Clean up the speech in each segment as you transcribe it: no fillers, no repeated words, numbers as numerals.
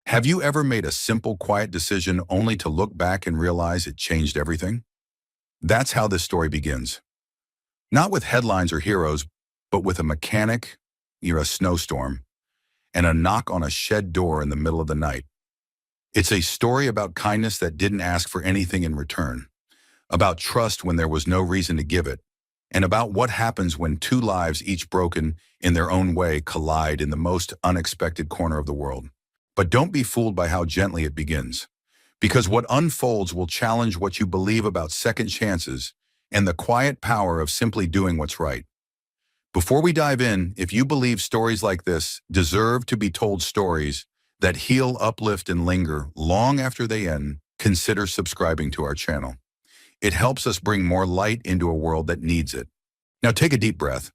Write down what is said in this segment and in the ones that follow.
Have you ever made a simple, quiet decision only to look back and realize it changed everything? That's how this story begins. Not with headlines or heroes, but with a mechanic near a snowstorm and a knock on a shed door in the middle of the night. It's a story about kindness that didn't ask for anything in return, about trust when there was no reason to give it, and about what happens when two lives, each broken in their own way, collide in the most unexpected corner of the world. But don't be fooled by how gently it begins, because what unfolds will challenge what you believe about second chances and the quiet power of simply doing what's right. Before we dive in, if you believe stories like this deserve to be told, stories that heal, uplift, and linger long after they end, consider subscribing to our channel. It helps us bring more light into a world that needs it. Now take a deep breath.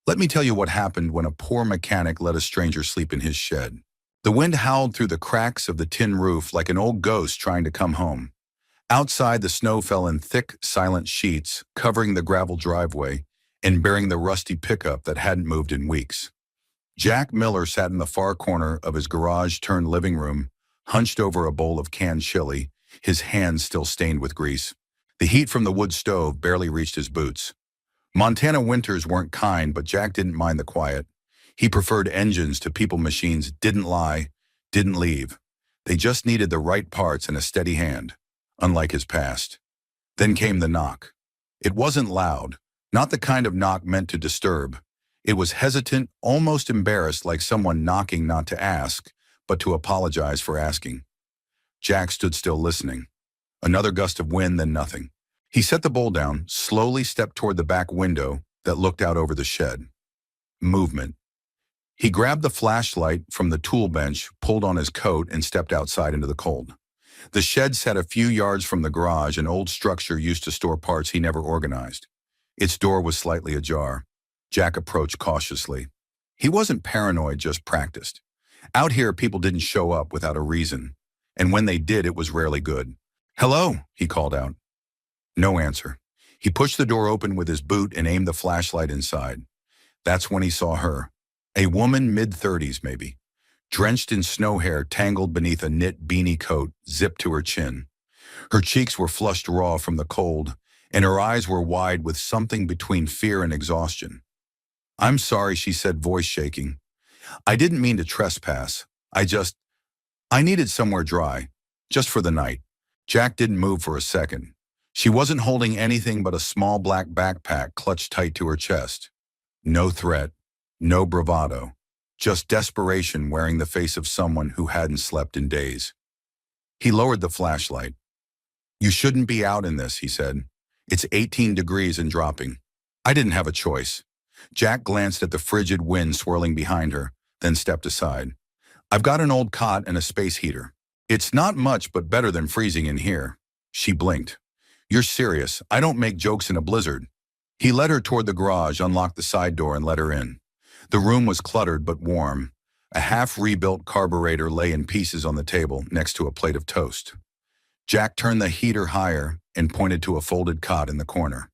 Let me tell you what happened when a poor mechanic let a stranger sleep in his shed. The wind howled through the cracks of the tin roof like an old ghost trying to come home. Outside, the snow fell in thick, silent sheets, covering the gravel driveway and bearing the rusty pickup that hadn't moved in weeks. Jack Miller sat in the far corner of his garage-turned-living room, hunched over a bowl of canned chili, his hands still stained with grease. The heat from the wood stove barely reached his boots. Montana winters weren't kind, but Jack didn't mind the quiet. He preferred engines to people machines, didn't lie, didn't leave. They just needed the right parts and a steady hand, unlike his past. Then came the knock. It wasn't loud, not the kind of knock meant to disturb. It was hesitant, almost embarrassed, like someone knocking not to ask, but to apologize for asking. Jack stood still, listening. Another gust of wind, then nothing. He set the bowl down, slowly stepped toward the back window that looked out over the shed. Movement. He grabbed the flashlight from the tool bench, pulled on his coat, and stepped outside into the cold. The shed sat a few yards from the garage, an old structure used to store parts he never organized. Its door was slightly ajar. Jack approached cautiously. He wasn't paranoid, just practiced. Out here, people didn't show up without a reason, and when they did, it was rarely good. "Hello," he called out. No answer. He pushed the door open with his boot and aimed the flashlight inside. That's when he saw her. A woman, mid-30s maybe, drenched in snow hair tangled beneath a knit beanie coat zipped to her chin. Her cheeks were flushed raw from the cold, and her eyes were wide with something between fear and exhaustion. "I'm sorry," she said, voice shaking. "I didn't mean to trespass. I needed somewhere dry, just for the night." Jack didn't move for a second. She wasn't holding anything but a small black backpack clutched tight to her chest. No threat, no bravado, just desperation wearing the face of someone who hadn't slept in days. He lowered the flashlight. "You shouldn't be out in this," he said. "It's 18 degrees and dropping." "I didn't have a choice." Jack glanced at the frigid wind swirling behind her, then stepped aside. "I've got an old cot and a space heater. It's not much, but better than freezing in here." She blinked. "You're serious? I don't make jokes in a blizzard." He led her toward the garage, unlocked the side door, and let her in. The room was cluttered but warm. A half-rebuilt carburetor lay in pieces on the table next to a plate of toast. Jack turned the heater higher and pointed to a folded cot in the corner.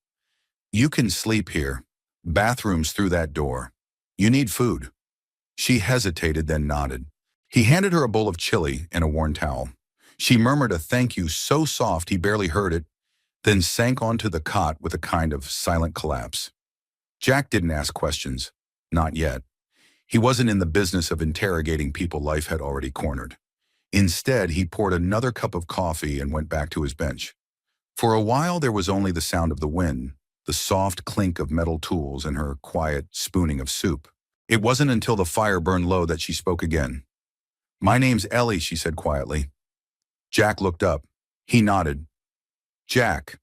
"You can sleep here. Bathrooms through that door. You need food." She hesitated, then nodded. He handed her a bowl of chili and a worn towel. She murmured a thank you so soft he barely heard it, then sank onto the cot with a kind of silent collapse. Jack didn't ask questions. Not yet. He wasn't in the business of interrogating people life had already cornered. Instead, he poured another cup of coffee and went back to his bench. For a while, there was only the sound of the wind, the soft clink of metal tools, and her quiet spooning of soup. It wasn't until the fire burned low that she spoke again. "My name's Ellie," she said quietly. Jack looked up. He nodded. "Jack,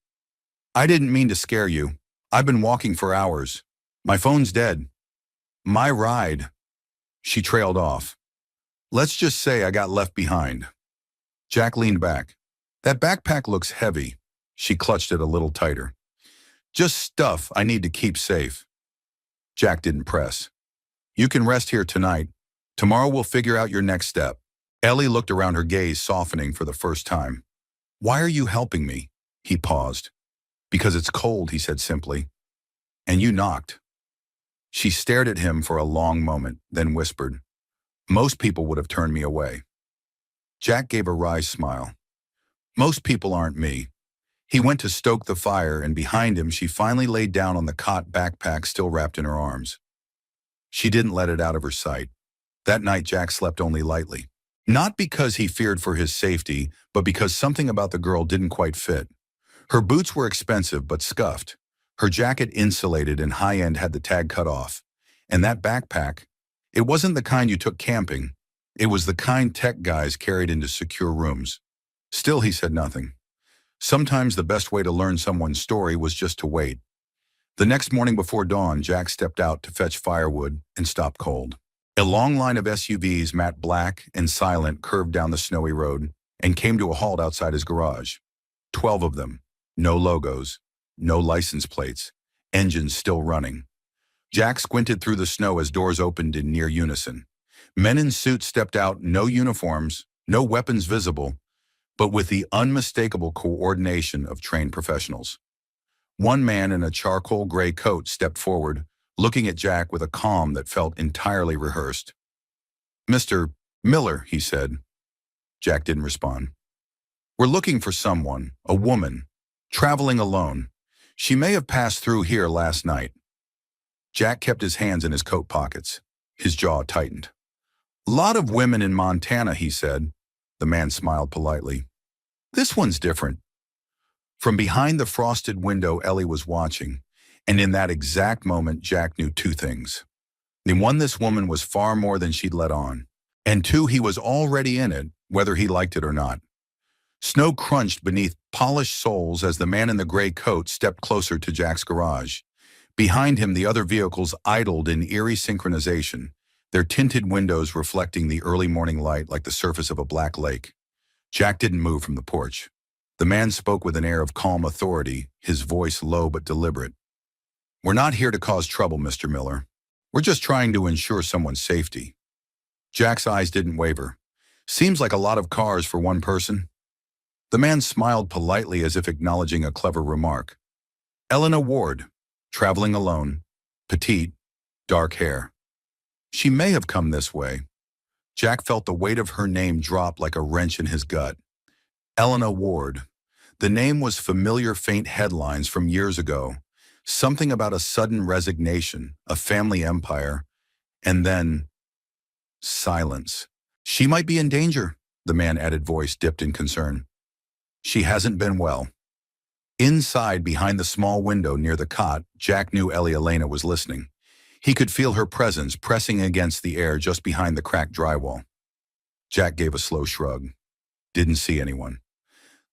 I didn't mean to scare you. I've been walking for hours. My phone's dead. My ride." She trailed off. "Let's just say I got left behind." Jack leaned back. "That backpack looks heavy." She clutched it a little tighter. "Just stuff I need to keep safe." Jack didn't press. "You can rest here tonight. Tomorrow we'll figure out your next step." Ellie looked around, her gaze softening for the first time. "Why are you helping me?" He paused. "Because it's cold," he said simply. "And you knocked." She stared at him for a long moment, then whispered, "Most people would have turned me away." Jack gave a wry smile. Most people aren't me. He went to stoke the fire, and behind him she finally laid down on the cot, backpack still wrapped in her arms. She didn't let it out of her sight. That night Jack slept only lightly. Not because he feared for his safety, but because something about the girl didn't quite fit. Her boots were expensive but scuffed. Her jacket insulated and high-end had the tag cut off. And that backpack, it wasn't the kind you took camping. It was the kind tech guys carried into secure rooms. Still, he said nothing. Sometimes the best way to learn someone's story was just to wait. The next morning before dawn, Jack stepped out to fetch firewood and stop cold. A long line of SUVs, matte black and silent, curved down the snowy road and came to a halt outside his garage. 12 of them. No logos, no license plates, engines still running. Jack squinted through the snow as doors opened in near unison. Men in suits stepped out, no uniforms, no weapons visible, but with the unmistakable coordination of trained professionals. One man in a charcoal gray coat stepped forward, looking at Jack with a calm that felt entirely rehearsed. "Mr. Miller," he said. Jack didn't respond. "We're looking for someone, a woman, traveling alone. She may have passed through here last night." Jack kept his hands in his coat pockets. His jaw tightened. "Lot of women in Montana," he said. The man smiled politely. "This one's different." From behind the frosted window, Ellie was watching, and in that exact moment, Jack knew two things. One, this woman was far more than she'd let on, and two, he was already in it, whether he liked it or not. Snow crunched beneath polished soles as the man in the gray coat stepped closer to Jack's garage. Behind him, the other vehicles idled in eerie synchronization, their tinted windows reflecting the early morning light like the surface of a black lake. Jack didn't move from the porch. The man spoke with an air of calm authority, his voice low but deliberate. "We're not here to cause trouble, Mr. Miller. We're just trying to ensure someone's safety." Jack's eyes didn't waver. "Seems like a lot of cars for one person." The man smiled politely as if acknowledging a clever remark. "Elena Ward, traveling alone, petite, dark hair. She may have come this way." Jack felt the weight of her name drop like a wrench in his gut. Elena Ward. The name was familiar, faint headlines from years ago. Something about a sudden resignation, a family empire, and then silence. "She might be in danger," the man added, voice dipped in concern. "She hasn't been well." Inside, behind the small window near the cot, Jack knew Elena was listening. He could feel her presence pressing against the air just behind the cracked drywall. Jack gave a slow shrug. Didn't see anyone.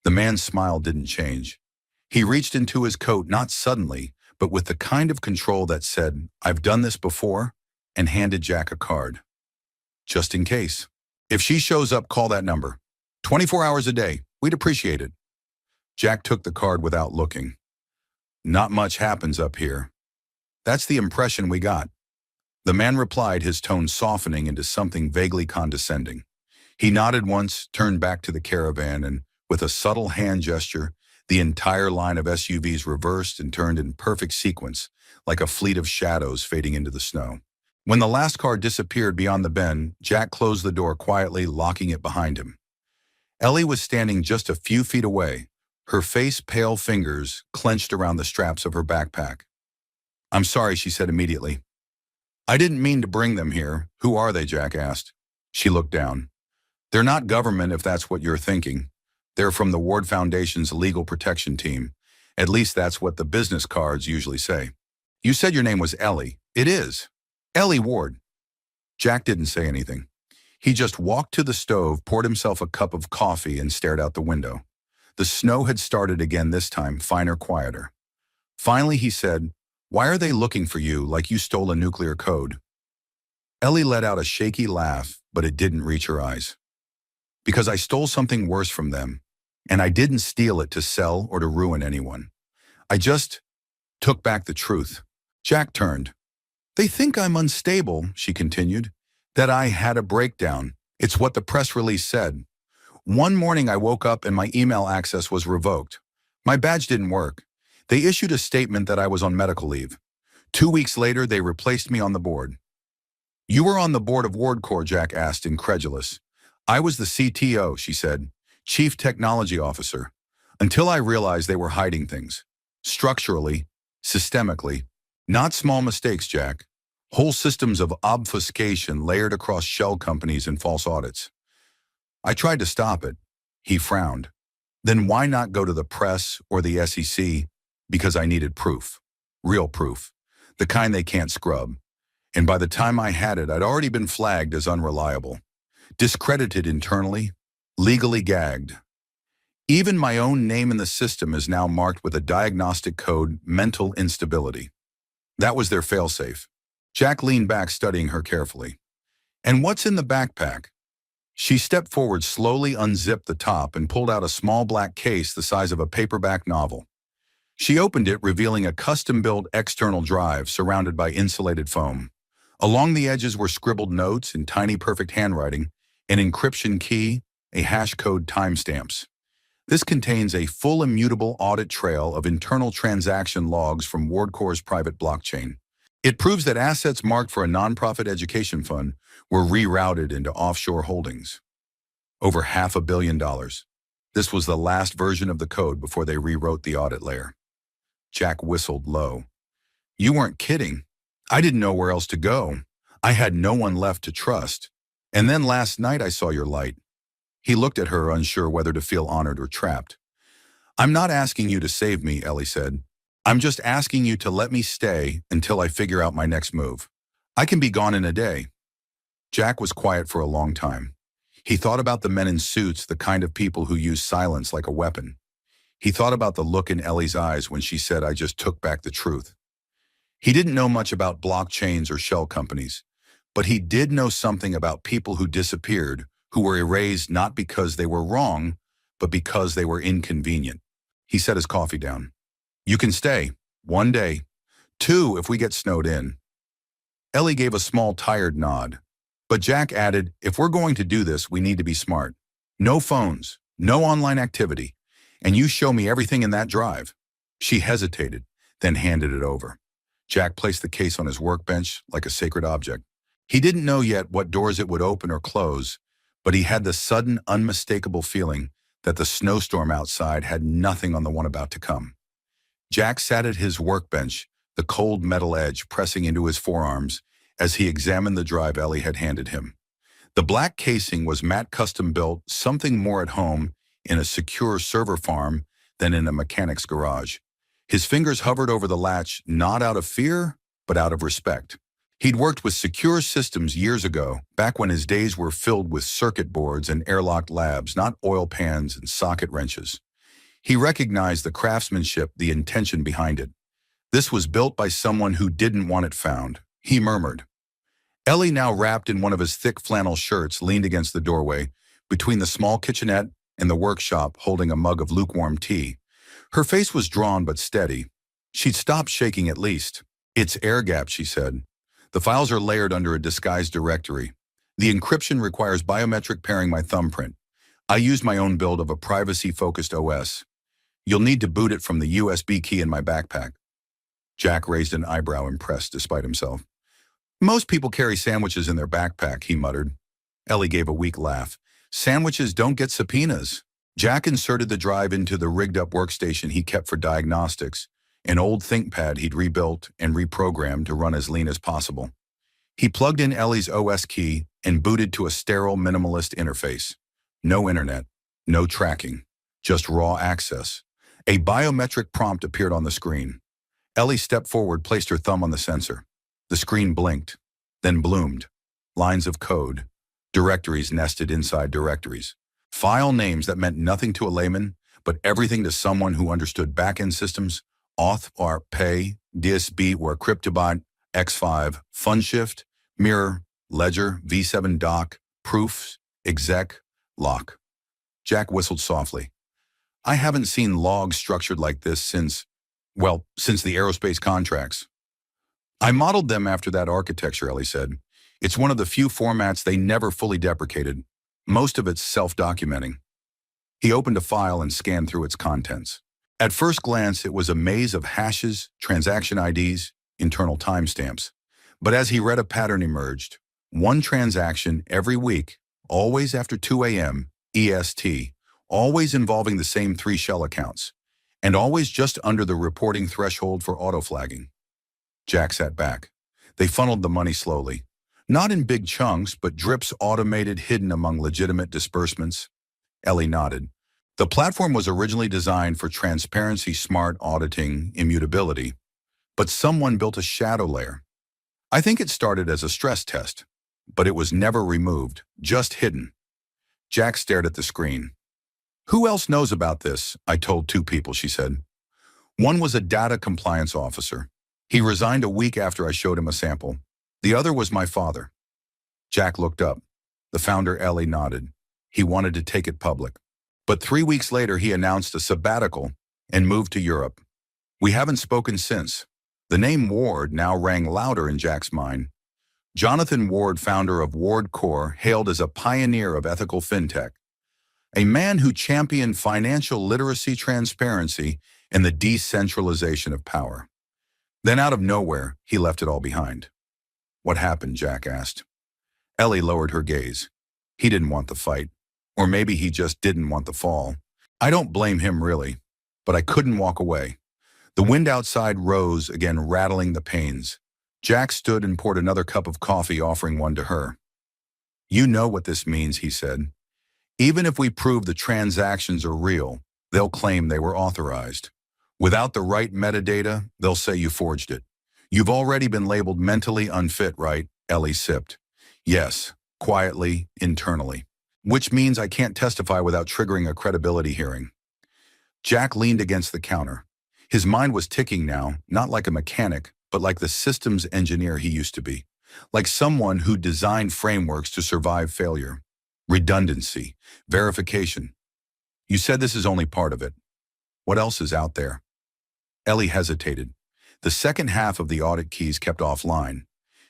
The man's smile didn't change. He reached into his coat, not suddenly, but with the kind of control that said, "I've done this before," and handed Jack a card. "Just in case. If she shows up, call that number. 24 hours a day. We'd appreciate it." Jack took the card without looking. "Not much happens up here." "That's the impression we got." The man replied, his tone softening into something vaguely condescending. He nodded once, turned back to the caravan, and with a subtle hand gesture, the entire line of SUVs reversed and turned in perfect sequence, like a fleet of shadows fading into the snow. When the last car disappeared beyond the bend, Jack closed the door quietly, locking it behind him. Ellie was standing just a few feet away, her face, pale fingers clenched around the straps of her backpack. "I'm sorry," she said immediately. "I didn't mean to bring them here." "Who are they?" Jack asked. She looked down. "They're not government, if that's what you're thinking. They're from the Ward Foundation's legal protection team. At least that's what the business cards usually say." "You said your name was Ellie." "It is. Ellie Ward." Jack didn't say anything. He just walked to the stove, poured himself a cup of coffee, and stared out the window. The snow had started again, this time finer, quieter. Finally, he said, "Why are they looking for you like you stole a nuclear code?" Ellie let out a shaky laugh, but it didn't reach her eyes. "Because I stole something worse from them, and I didn't steal it to sell or to ruin anyone. I just took back the truth." Jack turned. "They think I'm unstable," she continued, "that I had a breakdown. It's what the press release said. One morning I woke up and my email access was revoked. My badge didn't work. They issued a statement that I was on medical leave. 2 weeks later, they replaced me on the board." "You were on the board of WardCorps?" Jack asked, incredulous. I was the CTO, she said, Chief Technology Officer, until I realized they were hiding things. Structurally, systemically, not small mistakes, Jack. Whole systems of obfuscation layered across shell companies and false audits. I tried to stop it. He frowned. Then why not go to the press or the SEC? Because I needed proof. Real proof. The kind they can't scrub. And by the time I had it, I'd already been flagged as unreliable. Discredited internally. Legally gagged. Even my own name in the system is now marked with a diagnostic code, mental instability. That was their failsafe. Jack leaned back, studying her carefully. And what's in the backpack? She stepped forward, slowly unzipped the top, and pulled out a small black case the size of a paperback novel. She opened it, revealing a custom-built external drive surrounded by insulated foam. Along the edges were scribbled notes in tiny perfect handwriting, an encryption key, a hash code, timestamps. This contains a full immutable audit trail of internal transaction logs from WardCore's private blockchain. It proves that assets marked for a nonprofit education fund were rerouted into offshore holdings. Over $500 million. This was the last version of the code before they rewrote the audit layer. Jack whistled low. You weren't kidding. I didn't know where else to go. I had no one left to trust. And then last night I saw your light. He looked at her, unsure whether to feel honored or trapped. I'm not asking you to save me, Ellie said. I'm just asking you to let me stay until I figure out my next move. I can be gone in a day. Jack was quiet for a long time. He thought about the men in suits, the kind of people who use silence like a weapon. He thought about the look in Ellie's eyes when she said, I just took back the truth. He didn't know much about blockchains or shell companies, but he did know something about people who disappeared, who were erased not because they were wrong, but because they were inconvenient. He set his coffee down. You can stay. 1 day. 2 if we get snowed in. Ellie gave a small, tired nod. But Jack added, if we're going to do this, we need to be smart. No phones, no online activity, and you show me everything in that drive. She hesitated, then handed it over. Jack placed the case on his workbench like a sacred object. He didn't know yet what doors it would open or close, but he had the sudden, unmistakable feeling that the snowstorm outside had nothing on the one about to come. Jack sat at his workbench, the cold metal edge pressing into his forearms as he examined the drive Ellie had handed him. The black casing was matte custom-built, something more at home in a secure server farm than in a mechanic's garage. His fingers hovered over the latch, not out of fear, but out of respect. He'd worked with secure systems years ago, back when his days were filled with circuit boards and airlocked labs, not oil pans and socket wrenches. He recognized the craftsmanship, the intention behind it. This was built by someone who didn't want it found, he murmured. Ellie, now wrapped in one of his thick flannel shirts, leaned against the doorway, between the small kitchenette and the workshop, holding a mug of lukewarm tea. Her face was drawn but steady. She'd stopped shaking at least. It's air-gapped, she said. The files are layered under a disguised directory. The encryption requires biometric pairing my thumbprint. I used my own build of a privacy-focused OS. You'll need to boot it from the USB key in my backpack. Jack raised an eyebrow, impressed despite himself. Most people carry sandwiches in their backpack, he muttered. Ellie gave a weak laugh. Sandwiches don't get subpoenas. Jack inserted the drive into the rigged-up workstation he kept for diagnostics, an old ThinkPad he'd rebuilt and reprogrammed to run as lean as possible. He plugged in Ellie's OS key and booted to a sterile, minimalist interface. No internet, no tracking, just raw access. A biometric prompt appeared on the screen. Ellie stepped forward, placed her thumb on the sensor. The screen blinked, then bloomed. Lines of code, directories nested inside directories. File names that meant nothing to a layman, but everything to someone who understood back-end systems, auth or pay, DSB or CryptoBot, X5, FunShift, Mirror, Ledger, V7 Doc, Proofs, Exec, Lock. Jack whistled softly. I haven't seen logs structured like this since the aerospace contracts. I modeled them after that architecture, Ellie said. It's one of the few formats they never fully deprecated. Most of it's self-documenting. He opened a file and scanned through its contents. At first glance, it was a maze of hashes, transaction IDs, internal timestamps. But as he read, a pattern emerged. One transaction every week, always after 2 a.m. EST, always involving the same 3 shell accounts, and always just under the reporting threshold for auto-flagging. Jack sat back. They funneled the money slowly. Not in big chunks, but drips automated hidden among legitimate disbursements. Ellie nodded. The platform was originally designed for transparency, smart auditing, immutability. But someone built a shadow layer. I think it started as a stress test, but it was never removed, just hidden. Jack stared at the screen. Who else knows about this? I told 2 people, she said. One was a data compliance officer. He resigned a week after I showed him a sample. The other was my father. Jack looked up. The founder, Ellie, nodded. He wanted to take it public. But 3 weeks later, he announced a sabbatical and moved to Europe. We haven't spoken since. The name Ward now rang louder in Jack's mind. Jonathan Ward, founder of Ward Core, hailed as a pioneer of ethical fintech, a man who championed financial literacy, transparency, and the decentralization of power. Then out of nowhere, he left it all behind. What happened? Jack asked. Ellie lowered her gaze. He didn't want the fight. Or maybe he just didn't want the fall. I don't blame him, really. But I couldn't walk away. The wind outside rose, again rattling the panes. Jack stood and poured another cup of coffee, offering one to her. You know what this means, he said. Even if we prove the transactions are real, they'll claim they were authorized. Without the right metadata, they'll say you forged it. You've already been labeled mentally unfit, right? Ellie sipped. Yes, quietly, internally. Which means I can't testify without triggering a credibility hearing. Jack leaned against the counter. His mind was ticking now, not like a mechanic, but like the systems engineer he used to be. Like someone who designed frameworks to survive failure. Redundancy, verification. You said this is only part of it. What else is out there? Ellie hesitated. The second half of the audit keys kept offline,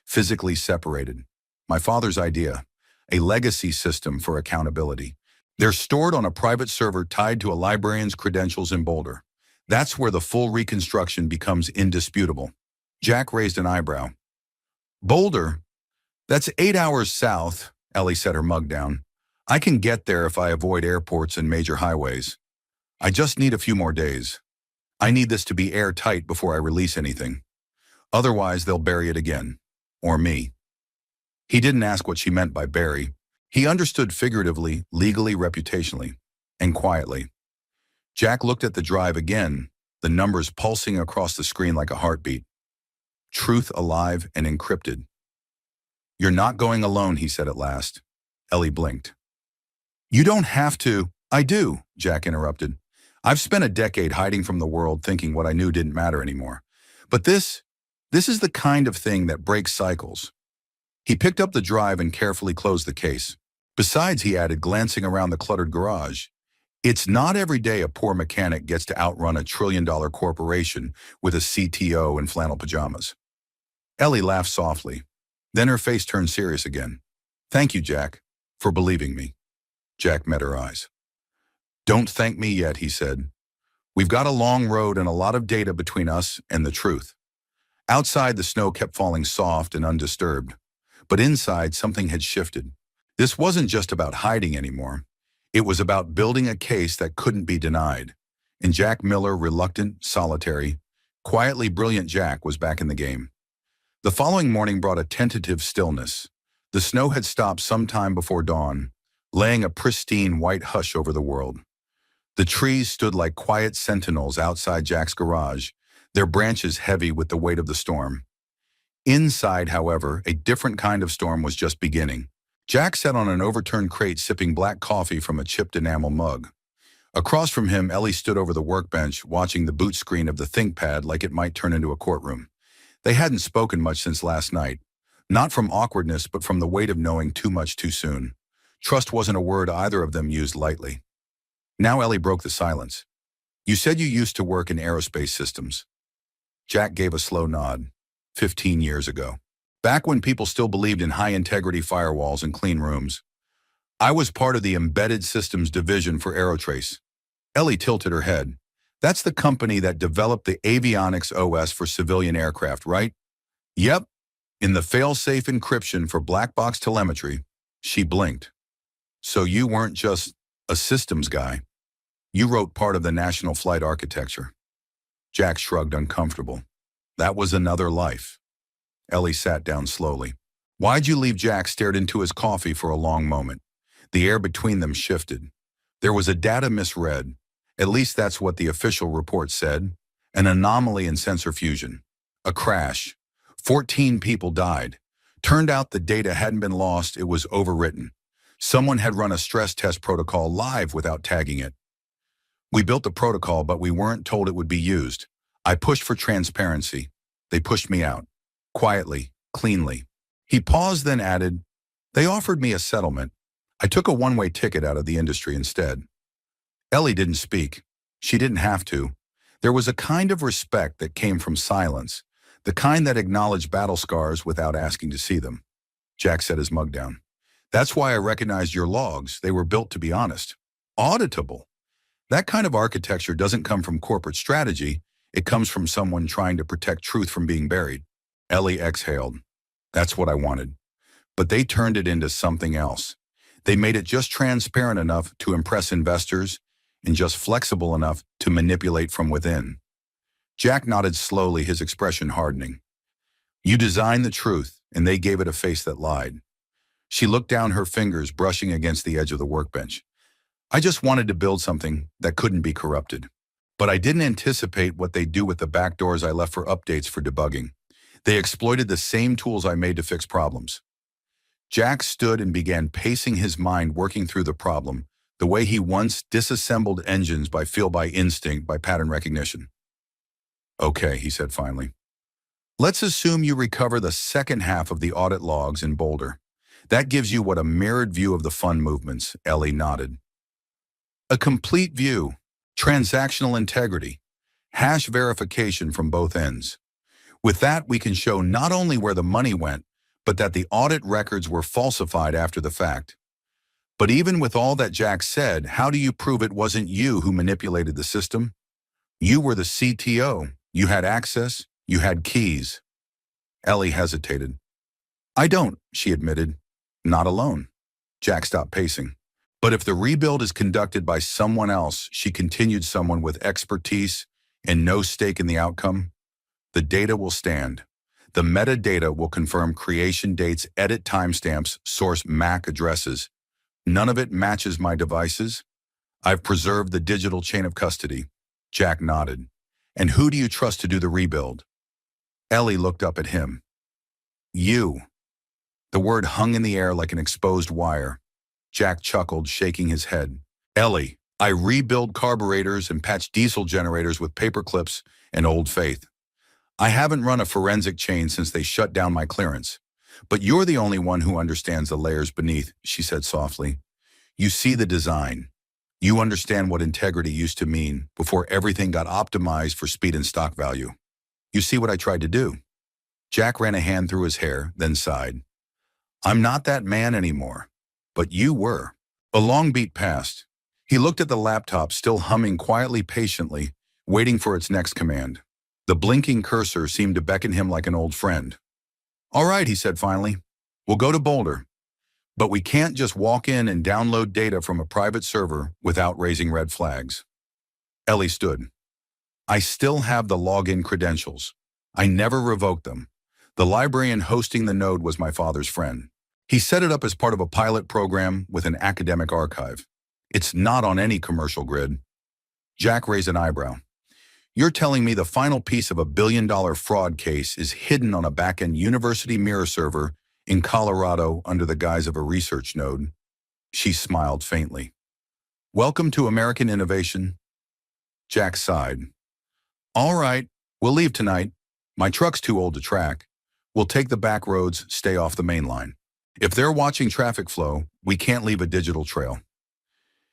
physically separated. My father's idea, a legacy system for accountability. They're stored on a private server tied to a librarian's credentials in Boulder. That's where the full reconstruction becomes indisputable. Jack raised an eyebrow. Boulder? That's 8 hours south, Ellie set her mug down. I can get there if I avoid airports and major highways. I just need a few more days. I need this to be airtight before I release anything. Otherwise, they'll bury it again. Or me. He didn't ask what she meant by bury. He understood figuratively, legally, reputationally, and quietly. Jack looked at the drive again, the numbers pulsing across the screen like a heartbeat. Truth alive and encrypted. You're not going alone, he said at last. Ellie blinked. You don't have to. I do, Jack interrupted. I've spent a decade hiding from the world thinking what I knew didn't matter anymore. But this is the kind of thing that breaks cycles. He picked up the drive and carefully closed the case. Besides, he added, glancing around the cluttered garage, it's not every day a poor mechanic gets to outrun a trillion-dollar corporation with a CTO in flannel pajamas. Ellie laughed softly. Then her face turned serious again. Thank you, Jack, for believing me. Jack met her eyes. Don't thank me yet, he said. We've got a long road and a lot of data between us and the truth. Outside, the snow kept falling soft and undisturbed. But inside, something had shifted. This wasn't just about hiding anymore. It was about building a case that couldn't be denied. And Jack Miller, reluctant, solitary, quietly brilliant Jack, was back in the game. The following morning brought a tentative stillness. The snow had stopped sometime before dawn, laying a pristine white hush over the world. The trees stood like quiet sentinels outside Jack's garage, their branches heavy with the weight of the storm. Inside, however, a different kind of storm was just beginning. Jack sat on an overturned crate sipping black coffee from a chipped enamel mug. Across from him, Ellie stood over the workbench, watching the boot screen of the ThinkPad like it might turn into a courtroom. They hadn't spoken much since last night, not from awkwardness, but from the weight of knowing too much too soon. Trust wasn't a word either of them used lightly. Now Ellie broke the silence. You said you used to work in aerospace systems. Jack gave a slow nod. 15 years ago. Back when people still believed in high-integrity firewalls and clean rooms. I was part of the embedded systems division for Aerotrace. Ellie tilted her head. That's the company that developed the avionics OS for civilian aircraft, right? Yep. In the fail-safe encryption for black box telemetry. She blinked. So you weren't just a systems guy. You wrote part of the national flight architecture. Jack shrugged, uncomfortable. That was another life. Ellie sat down slowly. Why'd you leave? Jack stared into his coffee for a long moment. The air between them shifted. There was a data misread. At least that's what the official report said. An anomaly in sensor fusion. A crash. 14 people died. Turned out the data hadn't been lost, it was overwritten. Someone had run a stress test protocol live without tagging it. We built the protocol, but we weren't told it would be used. I pushed for transparency. They pushed me out. Quietly, cleanly. He paused, then added, they offered me a settlement. I took a one-way ticket out of the industry instead. Ellie didn't speak. She didn't have to. There was a kind of respect that came from silence, the kind that acknowledged battle scars without asking to see them. Jack set his mug down. That's why I recognized your logs. They were built to be honest. Auditable. That kind of architecture doesn't come from corporate strategy. It comes from someone trying to protect truth from being buried. Ellie exhaled. That's what I wanted. But they turned it into something else. They made it just transparent enough to impress investors and just flexible enough to manipulate from within. Jack nodded slowly, his expression hardening. You designed the truth, and they gave it a face that lied. She looked down, her fingers brushing against the edge of the workbench. I just wanted to build something that couldn't be corrupted. But I didn't anticipate what they'd do with the backdoors I left for updates for debugging. They exploited the same tools I made to fix problems. Jack stood and began pacing his mind, working through the problem, the way he once disassembled engines by feel, by instinct, by pattern recognition. Okay, he said finally. Let's assume you recover the second half of the audit logs in Boulder. That gives you what, a mirrored view of the fund movements, Ellie nodded. A complete view, transactional integrity, hash verification from both ends. With that, we can show not only where the money went, but that the audit records were falsified after the fact. But even with all that Jack said, how do you prove it wasn't you who manipulated the system? You were the CTO. You had access. You had keys. Ellie hesitated. I don't, she admitted. Not alone. Jack stopped pacing. But if the rebuild is conducted by someone else, she continued, someone with expertise and no stake in the outcome, the data will stand. The metadata will confirm creation dates, edit timestamps, source MAC addresses. None of it matches my devices. I've preserved the digital chain of custody. Jack nodded. And who do you trust to do the rebuild? Ellie looked up at him. You. The word hung in the air like an exposed wire. Jack chuckled, shaking his head. Ellie, I rebuild carburetors and patch diesel generators with paper clips and old faith. I haven't run a forensic chain since they shut down my clearance. But you're the only one who understands the layers beneath, she said softly. You see the design. You understand what integrity used to mean before everything got optimized for speed and stock value. You see what I tried to do? Jack ran a hand through his hair, then sighed. I'm not that man anymore. But you were. A long beat passed. He looked at the laptop, still humming quietly, patiently, waiting for its next command. The blinking cursor seemed to beckon him like an old friend. All right, he said finally. We'll go to Boulder. But we can't just walk in and download data from a private server without raising red flags. Ellie stood. I still have the login credentials. I never revoked them. The librarian hosting the node was my father's friend. He set it up as part of a pilot program with an academic archive. It's not on any commercial grid. Jack raised an eyebrow. You're telling me the final piece of $1 billion fraud case is hidden on a back-end university mirror server in Colorado under the guise of a research node? She smiled faintly. Welcome to American innovation. Jack sighed. All right, we'll leave tonight. My truck's too old to track. We'll take the back roads, stay off the main line. If they're watching traffic flow, we can't leave a digital trail.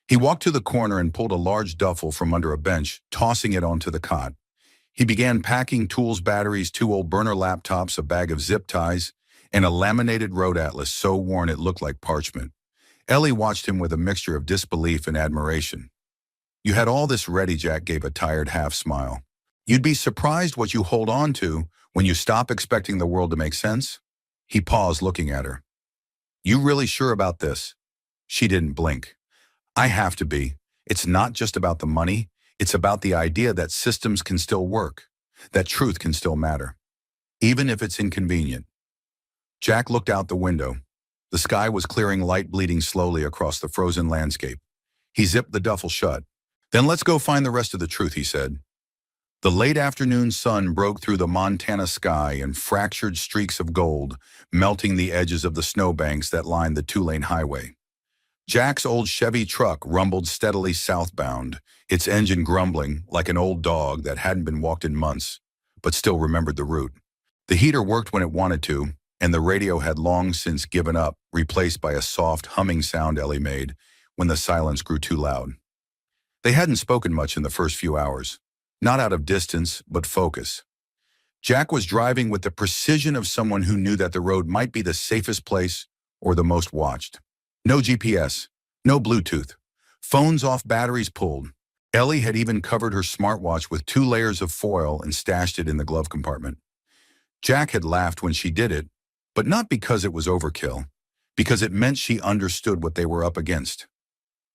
He walked to the corner and pulled a large duffel from under a bench, tossing it onto the cot. He began packing tools, batteries, 2 old burner laptops, a bag of zip ties, and a laminated road atlas so worn it looked like parchment. Ellie watched him with a mixture of disbelief and admiration. You had all this ready, Jack gave a tired half smile. You'd be surprised what you hold on to when you stop expecting the world to make sense. He paused, looking at her. You really sure about this? She didn't blink. I have to be. It's not just about the money. It's about the idea that systems can still work, that truth can still matter, even if it's inconvenient. Jack looked out the window. The sky was clearing, light bleeding slowly across the frozen landscape. He zipped the duffel shut. Then let's go find the rest of the truth, he said. The late afternoon sun broke through the Montana sky in fractured streaks of gold, melting the edges of the snowbanks that lined the two-lane highway. Jack's old Chevy truck rumbled steadily southbound, its engine grumbling like an old dog that hadn't been walked in months, but still remembered the route. The heater worked when it wanted to, and the radio had long since given up, replaced by a soft humming sound Ellie made when the silence grew too loud. They hadn't spoken much in the first few hours, not out of distance, but focus. Jack was driving with the precision of someone who knew that the road might be the safest place or the most watched. No GPS, no Bluetooth, phones off, batteries pulled. Ellie had even covered her smartwatch with 2 layers of foil and stashed it in the glove compartment. Jack had laughed when she did it, but not because it was overkill, because it meant she understood what they were up against.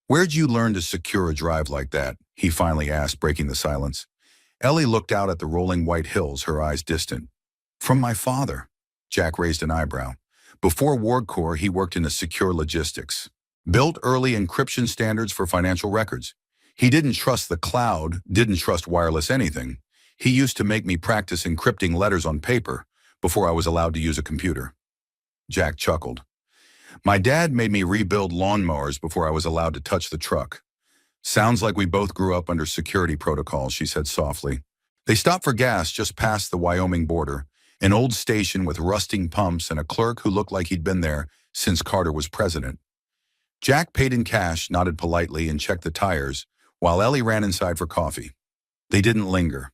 "Where'd you learn to secure a drive like that?" he finally asked, breaking the silence. Ellie looked out at the rolling white hills, her eyes distant. "From my father." Jack raised an eyebrow. Before WarCorps, he worked in secure logistics. Built early encryption standards for financial records. He didn't trust the cloud, didn't trust wireless anything. He used to make me practice encrypting letters on paper before I was allowed to use a computer. Jack chuckled. "My dad made me rebuild lawnmowers before I was allowed to touch the truck." "Sounds like we both grew up under security protocols," she said softly. They stopped for gas just past the Wyoming border, an old station with rusting pumps and a clerk who looked like he'd been there since Carter was president. Jack paid in cash, nodded politely, and checked the tires, while Ellie ran inside for coffee. They didn't linger.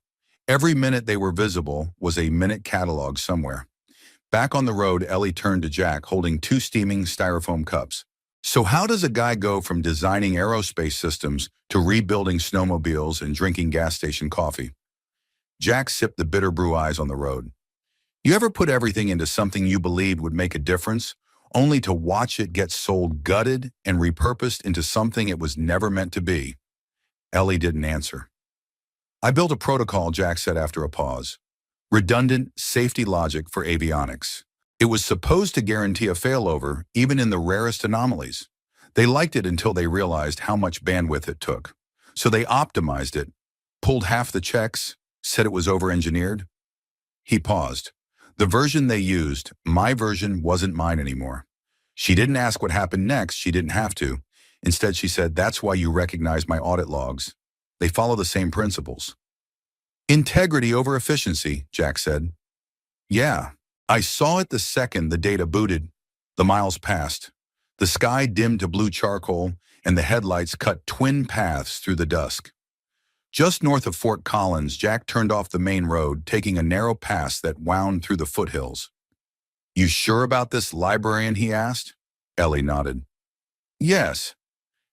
Every minute they were visible was a minute catalog somewhere. Back on the road, Ellie turned to Jack, holding 2 steaming styrofoam cups. "So how does a guy go from designing aerospace systems to rebuilding snowmobiles and drinking gas station coffee?" Jack sipped the bitter brew, eyes on the road. "You ever put everything into something you believed would make a difference, only to watch it get sold, gutted, and repurposed into something it was never meant to be?" Ellie didn't answer. "I built a protocol," Jack said after a pause. "Redundant safety logic for avionics. It was supposed to guarantee a failover, even in the rarest anomalies. They liked it until they realized how much bandwidth it took. So they optimized it, pulled half the checks, said it was over-engineered." He paused. "The version they used, my version, wasn't mine anymore." She didn't ask what happened next. She didn't have to. Instead, she said, "That's why you recognize my audit logs. They follow the same principles." "Integrity over efficiency," Jack said. "Yeah. I saw it the second the data booted. The miles passed. The sky dimmed to blue charcoal, and the headlights cut twin paths through the dusk. Just north of Fort Collins, Jack turned off the main road, taking a narrow pass that wound through the foothills. "You sure about this librarian?" he asked. Ellie nodded. "Yes.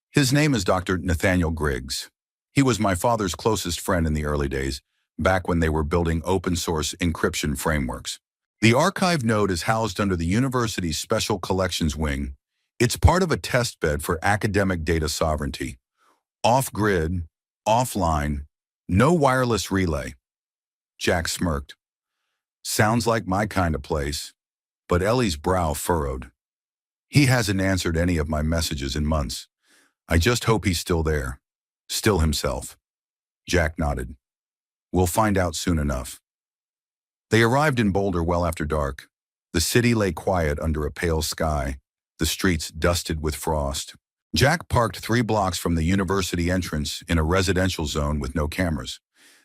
His name is Dr. Nathaniel Griggs. He was my father's closest friend in the early days, back when they were building open-source encryption frameworks. The archive node is housed under the university's Special Collections Wing. It's part of a test bed for academic data sovereignty. Off-grid, offline, no wireless relay." Jack smirked. "Sounds like my kind of place." But Ellie's brow furrowed. "He hasn't answered any of my messages in months. I just hope he's still there. Still himself." Jack nodded. "We'll find out soon enough." They arrived in Boulder well after dark. The city lay quiet under a pale sky, the streets dusted with frost. Jack parked 3 blocks from the university entrance in a residential zone with no cameras.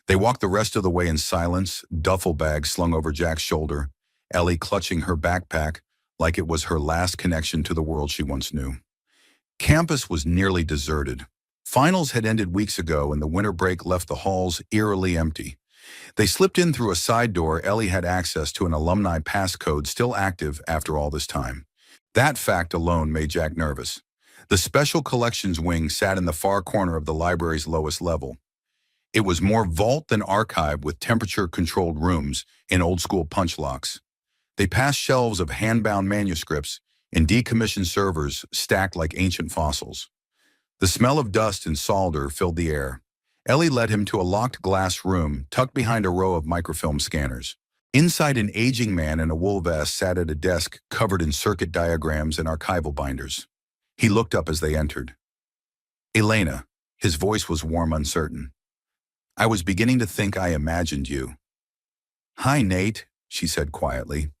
They walked the rest of the way in silence, duffel bags slung over Jack's shoulder, Ellie clutching her backpack like it was her last connection to the world she once knew. Campus was nearly deserted. Finals had ended weeks ago, and the winter break left the halls eerily empty. They slipped in through a side door. Ellie had access to an alumni passcode still active after all this time. That fact alone made Jack nervous. The Special Collections Wing sat in the far corner of the library's lowest level. It was more vault than archive, with temperature-controlled rooms and old-school punch locks. They passed shelves of hand-bound manuscripts and decommissioned servers stacked like ancient fossils. The smell of dust and solder filled the air. Ellie led him to a locked glass room tucked behind a row of microfilm scanners. Inside, an aging man in a wool vest sat at a desk covered in circuit diagrams and archival binders. He looked up as they entered. "Elena," his voice was warm, uncertain. "I was beginning to think I imagined you." "Hi, Nate," she said quietly.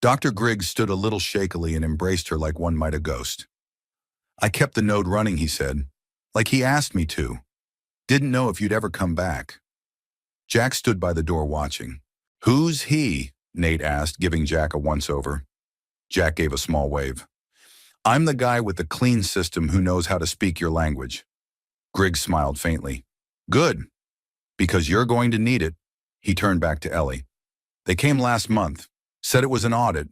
Dr. Griggs stood a little shakily and embraced her like one might a ghost. "I kept the node running," he said, "like he asked me to. Didn't know if you'd ever come back." Jack stood by the door watching. "Who's he?" Nate asked, giving Jack a once-over. Jack gave a small wave. "I'm the guy with the clean system who knows how to speak your language." Griggs smiled faintly. "Good, because you're going to need it." He turned back to Ellie. "They came last month, said it was an audit,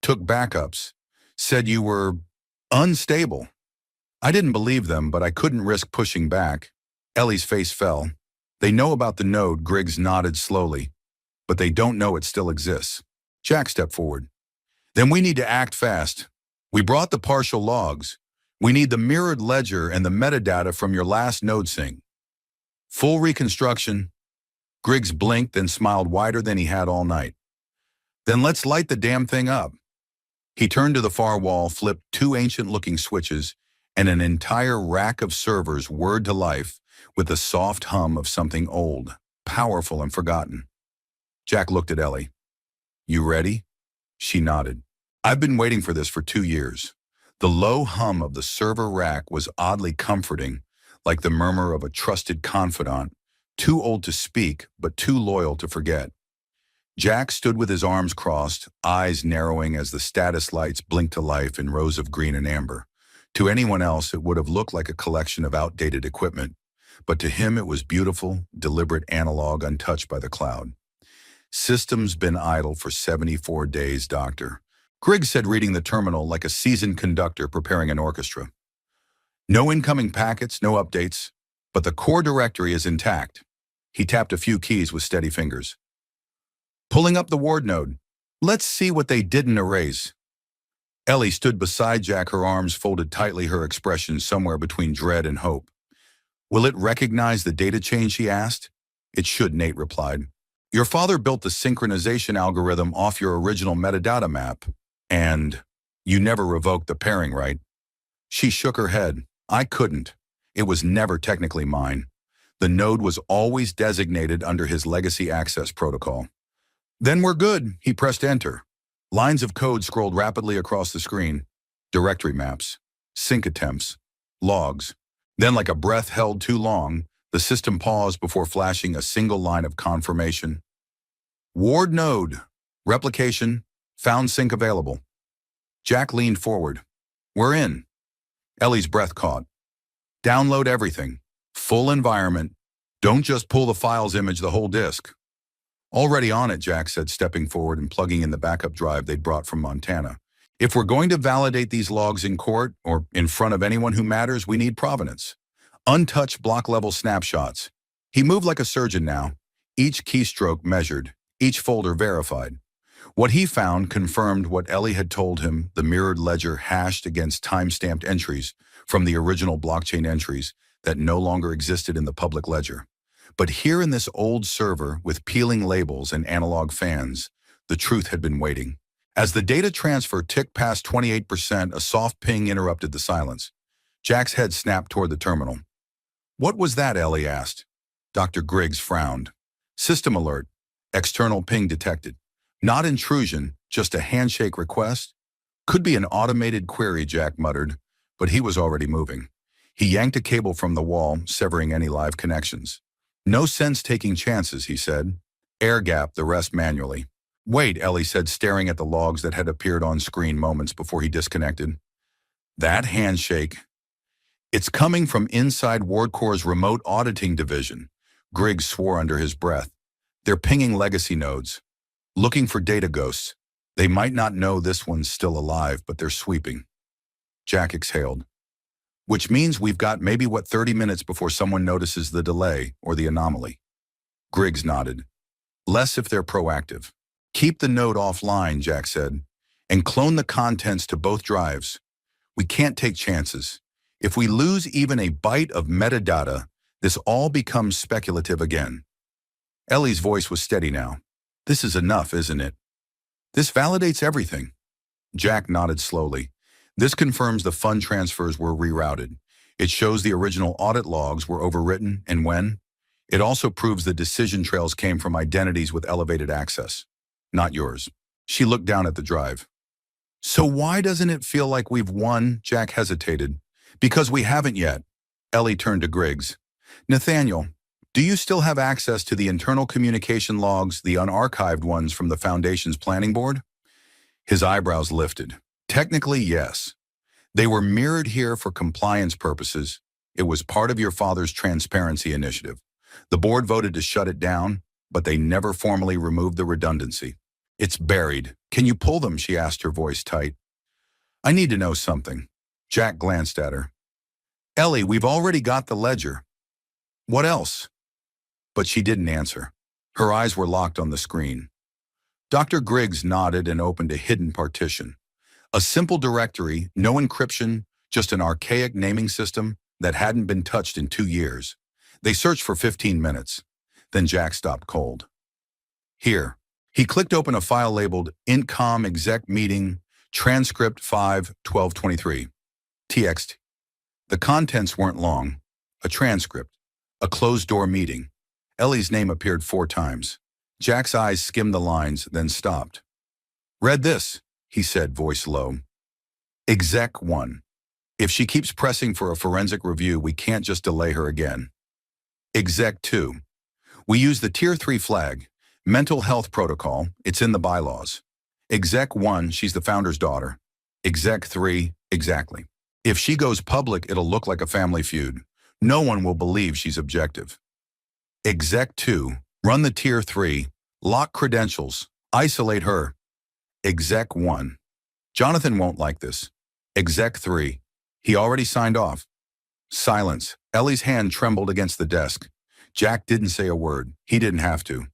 took backups, said you were unstable. I didn't believe them, but I couldn't risk pushing back." Ellie's face fell. "They know about the node," Griggs nodded slowly, "but they don't know it still exists." Jack stepped forward. "Then we need to act fast. We brought the partial logs. We need the mirrored ledger and the metadata from your last node sync. Full reconstruction." Griggs blinked, then smiled wider than he had all night. "Then let's light the damn thing up." He turned to the far wall, flipped two ancient-looking switches, and an entire rack of servers whirred to life with the soft hum of something old, powerful, and forgotten. Jack looked at Ellie. "You ready?" She nodded. "I've been waiting for this for 2 years." The low hum of the server rack was oddly comforting, like the murmur of a trusted confidant, too old to speak, but too loyal to forget. Jack stood with his arms crossed, eyes narrowing as the status lights blinked to life in rows of green and amber. To anyone else, it would have looked like a collection of outdated equipment, but to him it was beautiful, deliberate analog untouched by the cloud. "System's been idle for 74 days, Doctor," Griggs said, reading the terminal like a seasoned conductor preparing an orchestra. "No incoming packets, no updates, but the core directory is intact." He tapped a few keys with steady fingers. "Pulling up the ward node. Let's see what they didn't erase." Ellie stood beside Jack, her arms folded tightly, her expression somewhere between dread and hope. "Will it recognize the data change?" she asked. "It should," Nate replied. "Your father built the synchronization algorithm off your original metadata map, and you never revoked the pairing, right?" She shook her head. "I couldn't. It was never technically mine. The node was always designated under his legacy access protocol." "Then we're good." He pressed enter. Lines of code scrolled rapidly across the screen. Directory maps, sync attempts, logs. Then, like a breath held too long, the system paused before flashing a single line of confirmation. "Ward node. Replication. Found sync available." Jack leaned forward. "We're in." Ellie's breath caught. "Download everything. Full environment. Don't just pull the files, image the whole disk." "Already on it," Jack said, stepping forward and plugging in the backup drive they'd brought from Montana. "If we're going to validate these logs in court or in front of anyone who matters, we need provenance. Untouched block-level snapshots." He moved like a surgeon now, each keystroke measured, each folder verified. What he found confirmed what Ellie had told him: the mirrored ledger hashed against time-stamped entries from the original blockchain entries that no longer existed in the public ledger. But here in this old server with peeling labels and analog fans, the truth had been waiting. As the data transfer ticked past 28%, a soft ping interrupted the silence. Jack's head snapped toward the terminal. "What was that?" Ellie asked. Dr. Griggs frowned. "System alert. External ping detected. Not intrusion, just a handshake request." "Could be an automated query," Jack muttered, but he was already moving. He yanked a cable from the wall, severing any live connections. "No sense taking chances," he said. "Air gap the rest manually." "Wait," Ellie said, staring at the logs that had appeared on screen moments before he disconnected. "That handshake. It's coming from inside WardCore's remote auditing division." Griggs swore under his breath. "They're pinging legacy nodes, looking for data ghosts. They might not know this one's still alive, but they're sweeping." Jack exhaled. "Which means we've got maybe 30 minutes before someone notices the delay or the anomaly." Griggs nodded. "Less if they're proactive." "Keep the node offline," Jack said. and clone the contents to both drives. We can't take chances. If we lose even a byte of metadata, this all becomes speculative again. Ellie's voice was steady now. This is enough, isn't it? This validates everything. Jack nodded slowly. This confirms the fund transfers were rerouted. It shows the original audit logs were overwritten and when. It also proves the decision trails came from identities with elevated access. Not yours. She looked down at the drive. So why doesn't it feel like we've won? Jack hesitated. Because we haven't yet. Ellie turned to Griggs. Nathaniel, do you still have access to the internal communication logs, the unarchived ones from the Foundation's planning board? His eyebrows lifted. Technically, yes. They were mirrored here for compliance purposes. It was part of your father's transparency initiative. The board voted to shut it down, but they never formally removed the redundancy. It's buried. Can you pull them? She asked, her voice tight. I need to know something. Jack glanced at her. Ellie, we've already got the ledger. What else? But she didn't answer. Her eyes were locked on the screen. Dr. Griggs nodded and opened a hidden partition. A simple directory, no encryption, just an archaic naming system that hadn't been touched in 2 years. They searched for 15 minutes. Then Jack stopped cold. Here. He clicked open a file labeled Intcom Exec Meeting, Transcript 5/12/23. TXT. The contents weren't long. A transcript. A closed-door meeting. Ellie's name appeared 4 times. Jack's eyes skimmed the lines, then stopped. Read this, he said, voice low. Exec 1. If she keeps pressing for a forensic review, we can't just delay her again. Exec 2. We use the Tier 3 flag. Mental health protocol, it's in the bylaws. Exec 1, she's the founder's daughter. Exec 3, exactly. If she goes public, it'll look like a family feud. No one will believe she's objective. Exec 2, run the Tier 3, lock credentials, isolate her. Exec 1. Jonathan won't like this. Exec 3. He already signed off. Silence. Ellie's hand trembled against the desk. Jack didn't say a word. He didn't have to.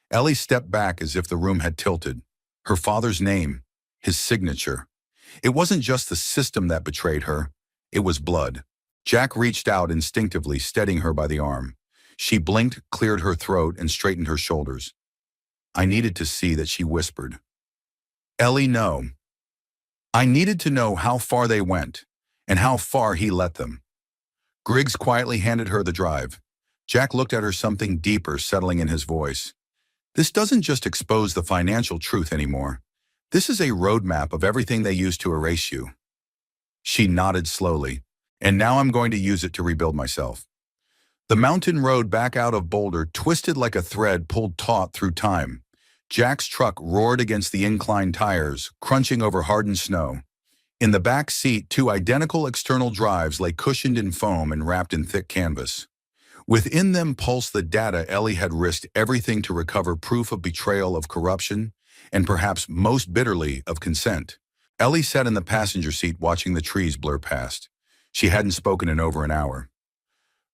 Ellie stepped back as if the room had tilted. Her father's name, his signature. It wasn't just the system that betrayed her. It was blood. Jack reached out instinctively, steadying her by the arm. She blinked, cleared her throat, and straightened her shoulders. I needed to see that she whispered. Ellie, no. I needed to know how far they went, and how far he let them. Griggs quietly handed her the drive. Jack looked at her, something deeper settling in his voice. This doesn't just expose the financial truth anymore. This is a roadmap of everything they used to erase you. She nodded slowly. And now I'm going to use it to rebuild myself. The mountain road back out of Boulder twisted like a thread pulled taut through time. Jack's truck roared against the inclined tires, crunching over hardened snow. In the back seat, 2 identical external drives lay cushioned in foam and wrapped in thick canvas. Within them pulsed the data Ellie had risked everything to recover, proof of betrayal, of corruption, and perhaps most bitterly of consent. Ellie sat in the passenger seat watching the trees blur past. She hadn't spoken in over an hour.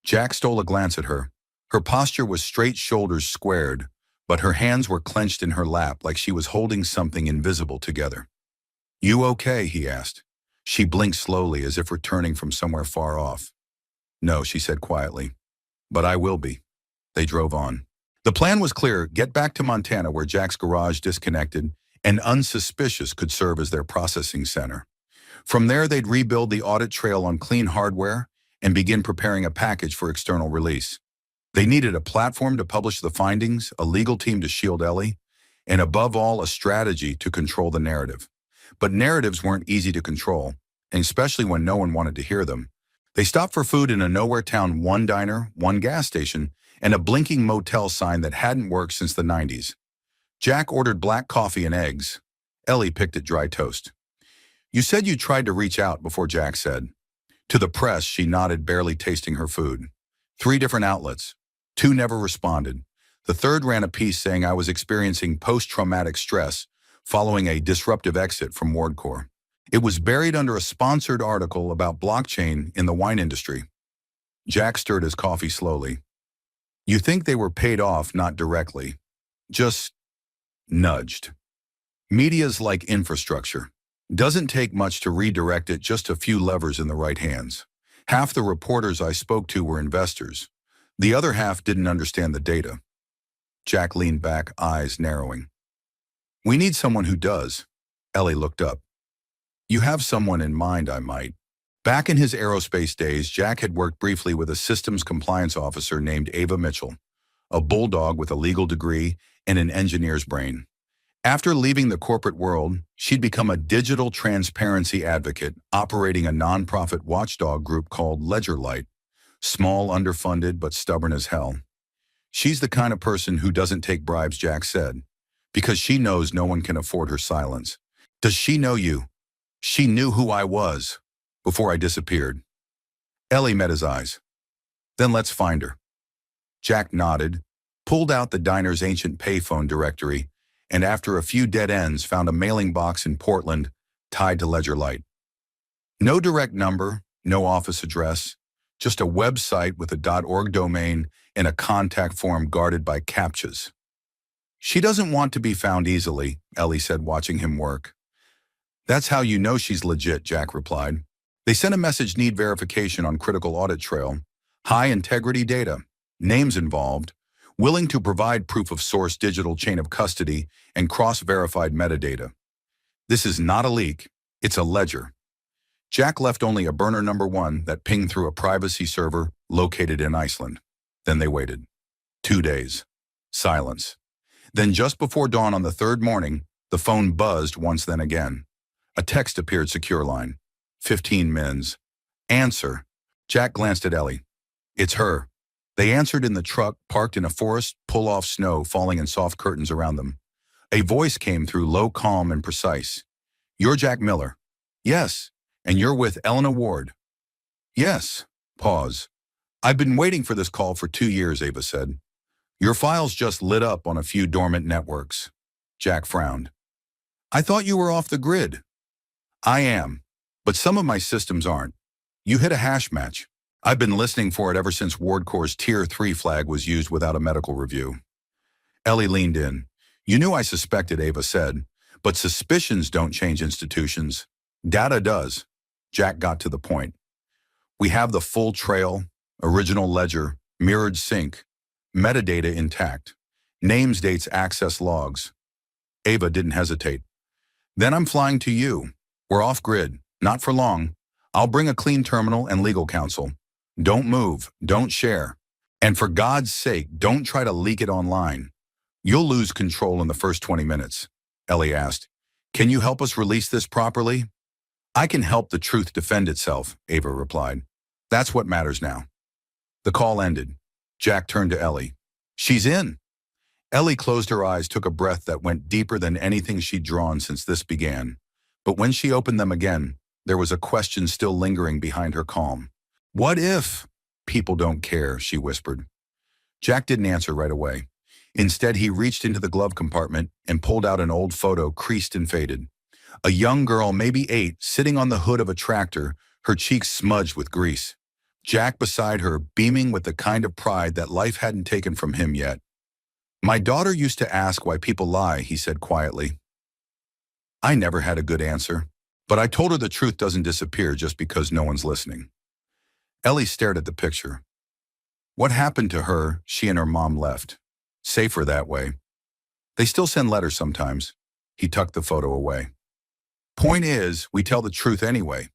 Jack stole a glance at her. Her posture was straight, shoulders squared, but her hands were clenched in her lap like she was holding something invisible together. You okay? He asked. She blinked slowly as if returning from somewhere far off. No, she said quietly. But I will be. They drove on. The plan was clear: get back to Montana, where Jack's garage, disconnected and unsuspicious, could serve as their processing center. From there, they'd rebuild the audit trail on clean hardware and begin preparing a package for external release. They needed a platform to publish the findings, a legal team to shield Ellie, and above all, a strategy to control the narrative. But narratives weren't easy to control, and especially when no one wanted to hear them. They stopped for food in a nowhere town, 1 diner, 1 gas station, and a blinking motel sign that hadn't worked since the 90s. Jack ordered black coffee and eggs. Ellie picked at dry toast. You said you tried to reach out before, Jack said. To the press, she nodded, barely tasting her food. 3 different outlets. 2 never responded. The 3rd ran a piece saying I was experiencing post-traumatic stress following a disruptive exit from WardCorps. It was buried under a sponsored article about blockchain in the wine industry. Jack stirred his coffee slowly. You think they were paid off, not directly. Just nudged. Media's like infrastructure. Doesn't take much to redirect it, just a few levers in the right hands. Half the reporters I spoke to were investors. The other half didn't understand the data. Jack leaned back, eyes narrowing. We need someone who does. Ellie looked up. You have someone in mind, I might. Back in his aerospace days, Jack had worked briefly with a systems compliance officer named Ava Mitchell, a bulldog with a legal degree and an engineer's brain. After leaving the corporate world, she'd become a digital transparency advocate, operating a nonprofit watchdog group called Ledger Light. Small, underfunded, but stubborn as hell. She's the kind of person who doesn't take bribes, Jack said, because she knows no one can afford her silence. Does she know you? She knew who I was before I disappeared. Ellie met his eyes. Then let's find her. Jack nodded, pulled out the diner's ancient payphone directory, and after a few dead ends found a mailing box in Portland tied to Ledger Light. No direct number, no office address, just a website with a .org domain and a contact form guarded by CAPTCHAs. She doesn't want to be found easily, Ellie said, watching him work. That's how you know she's legit, Jack replied. They sent a message, need verification on critical audit trail, high integrity data, names involved, willing to provide proof of source, digital chain of custody, and cross-verified metadata. This is not a leak, it's a ledger. Jack left only a burner number 1 that pinged through a privacy server located in Iceland. Then they waited. 2 days. Silence. Then just before dawn on the 3rd morning, the phone buzzed once, then again. A text appeared, secure line. 15 mins. Answer. Jack glanced at Ellie. It's her. They answered in the truck, parked in a forest, pull-off snow falling in soft curtains around them. A voice came through, low, calm, and precise. You're Jack Miller. Yes. And you're with Elena Ward. Yes. Pause. I've been waiting for this call for 2 years, Ava said. Your files just lit up on a few dormant networks. Jack frowned. I thought you were off the grid. I am, but some of my systems aren't. You hit a hash match. I've been listening for it ever since WardCorp's Tier 3 flag was used without a medical review. Ellie leaned in. You knew I suspected, Ava said, but suspicions don't change institutions. Data does. Jack got to the point. We have the full trail, original ledger, mirrored sync, metadata intact, names, dates, access logs. Ava didn't hesitate. Then I'm flying to you. We're off grid, not for long. I'll bring a clean terminal and legal counsel. Don't move, don't share. And for God's sake, don't try to leak it online. You'll lose control in the first 20 minutes. Ellie asked, can you help us release this properly? I can help the truth defend itself, Ava replied. That's what matters now. The call ended. Jack turned to Ellie. She's in. Ellie closed her eyes, took a breath that went deeper than anything she'd drawn since this began. But when she opened them again, there was a question still lingering behind her calm. What if? People don't care, she whispered. Jack didn't answer right away. Instead, he reached into the glove compartment and pulled out an old photo, creased and faded. A young girl, maybe 8, sitting on the hood of a tractor, her cheeks smudged with grease. Jack beside her, beaming with the kind of pride that life hadn't taken from him yet. My daughter used to ask why people lie, he said quietly. I never had a good answer, but I told her the truth doesn't disappear just because no one's listening. Ellie stared at the picture. What happened to her? She and her mom left. Safer that way. They still send letters sometimes. He tucked the photo away. Point is, we tell the truth anyway,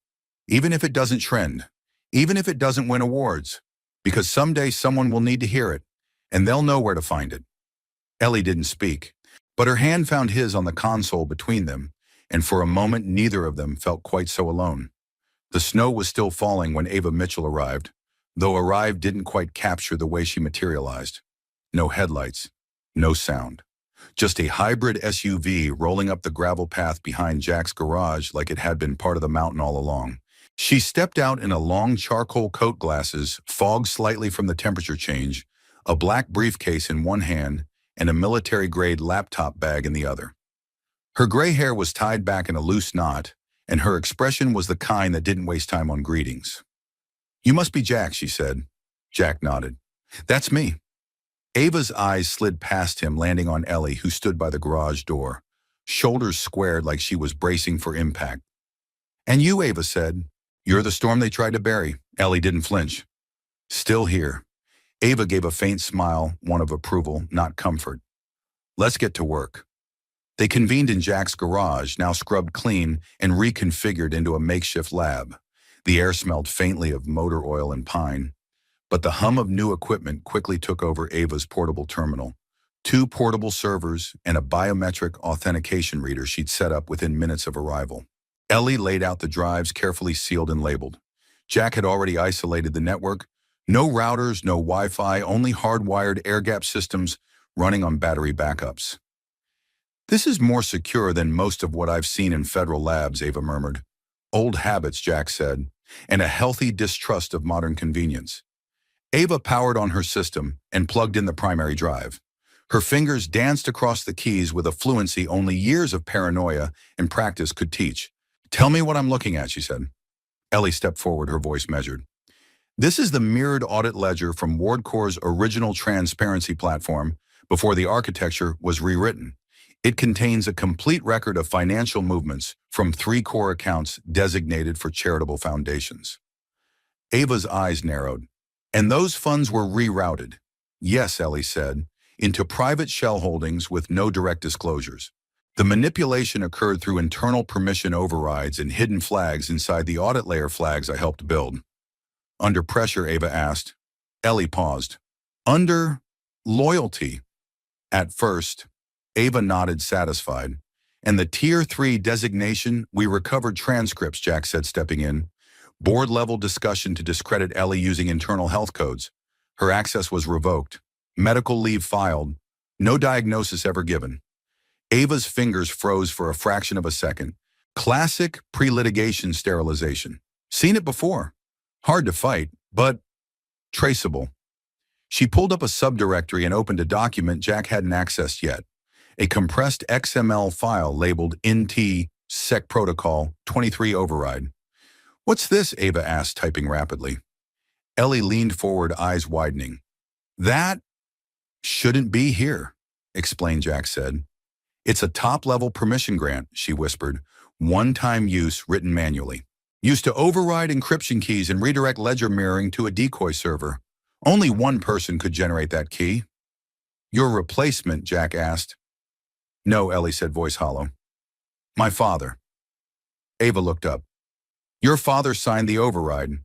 even if it doesn't trend, even if it doesn't win awards, because someday someone will need to hear it, and they'll know where to find it. Ellie didn't speak, but her hand found his on the console between them, and for a moment neither of them felt quite so alone. The snow was still falling when Ava Mitchell arrived, though arrived didn't quite capture the way she materialized. No headlights, no sound. Just a hybrid SUV rolling up the gravel path behind Jack's garage like it had been part of the mountain all along. She stepped out in a long charcoal coat, glasses, fogged slightly from the temperature change, a black briefcase in one hand, and a military-grade laptop bag in the other. Her gray hair was tied back in a loose knot, and her expression was the kind that didn't waste time on greetings. You must be Jack, she said. Jack nodded. That's me. Ava's eyes slid past him, landing on Ellie, who stood by the garage door. shoulders squared like she was bracing for impact. "And you," Ava said. "You're the storm they tried to bury." Ellie didn't flinch. "Still here." Ava gave a faint smile, one of approval, not comfort. "Let's get to work." They convened in Jack's garage, now scrubbed clean and reconfigured into a makeshift lab. The air smelled faintly of motor oil and pine, but the hum of new equipment quickly took over Ava's portable terminal. 2 portable servers and a biometric authentication reader she'd set up within minutes of arrival. Ellie laid out the drives, carefully sealed and labeled. Jack had already isolated the network. No routers, no Wi-Fi, only hardwired air-gap systems running on battery backups. "This is more secure than most of what I've seen in federal labs," Ava murmured. "Old habits," Jack said, "and a healthy distrust of modern convenience." Ava powered on her system and plugged in the primary drive. Her fingers danced across the keys with a fluency only years of paranoia and practice could teach. "Tell me what I'm looking at," she said. Ellie stepped forward, her voice measured. "This is the mirrored audit ledger from WardCore's original transparency platform before the architecture was rewritten. It contains a complete record of financial movements from 3 core accounts designated for charitable foundations." Ava's eyes narrowed. "And those funds were rerouted?" "Yes," Ellie said, "into private shell holdings with no direct disclosures. The manipulation occurred through internal permission overrides and hidden flags inside the audit layer flags I helped build." "Under pressure?" Ava asked. Ellie paused. "Under loyalty." "At first." Ava nodded, satisfied. "And the Tier 3 designation, we recovered transcripts," Jack said, stepping in. "Board-level discussion to discredit Ellie using internal health codes. Her access was revoked. Medical leave filed. No diagnosis ever given." Ava's fingers froze for a fraction of a second. Classic pre-litigation sterilization. Seen it before. Hard to fight, but traceable. She pulled up a subdirectory and opened a document Jack hadn't accessed yet. A compressed XML file labeled NT Sec Protocol 23 Override. "What's this?" Ava asked, typing rapidly. Ellie leaned forward, eyes widening. "That shouldn't be here," explained Jack said. "It's a top-level permission grant," she whispered. "One-time use, written manually. Used to override encryption keys and redirect ledger mirroring to a decoy server. Only one person could generate that key." "Your replacement?" Jack asked. "No," Ellie said, voice hollow. "My father." Ava looked up. "Your father signed the override."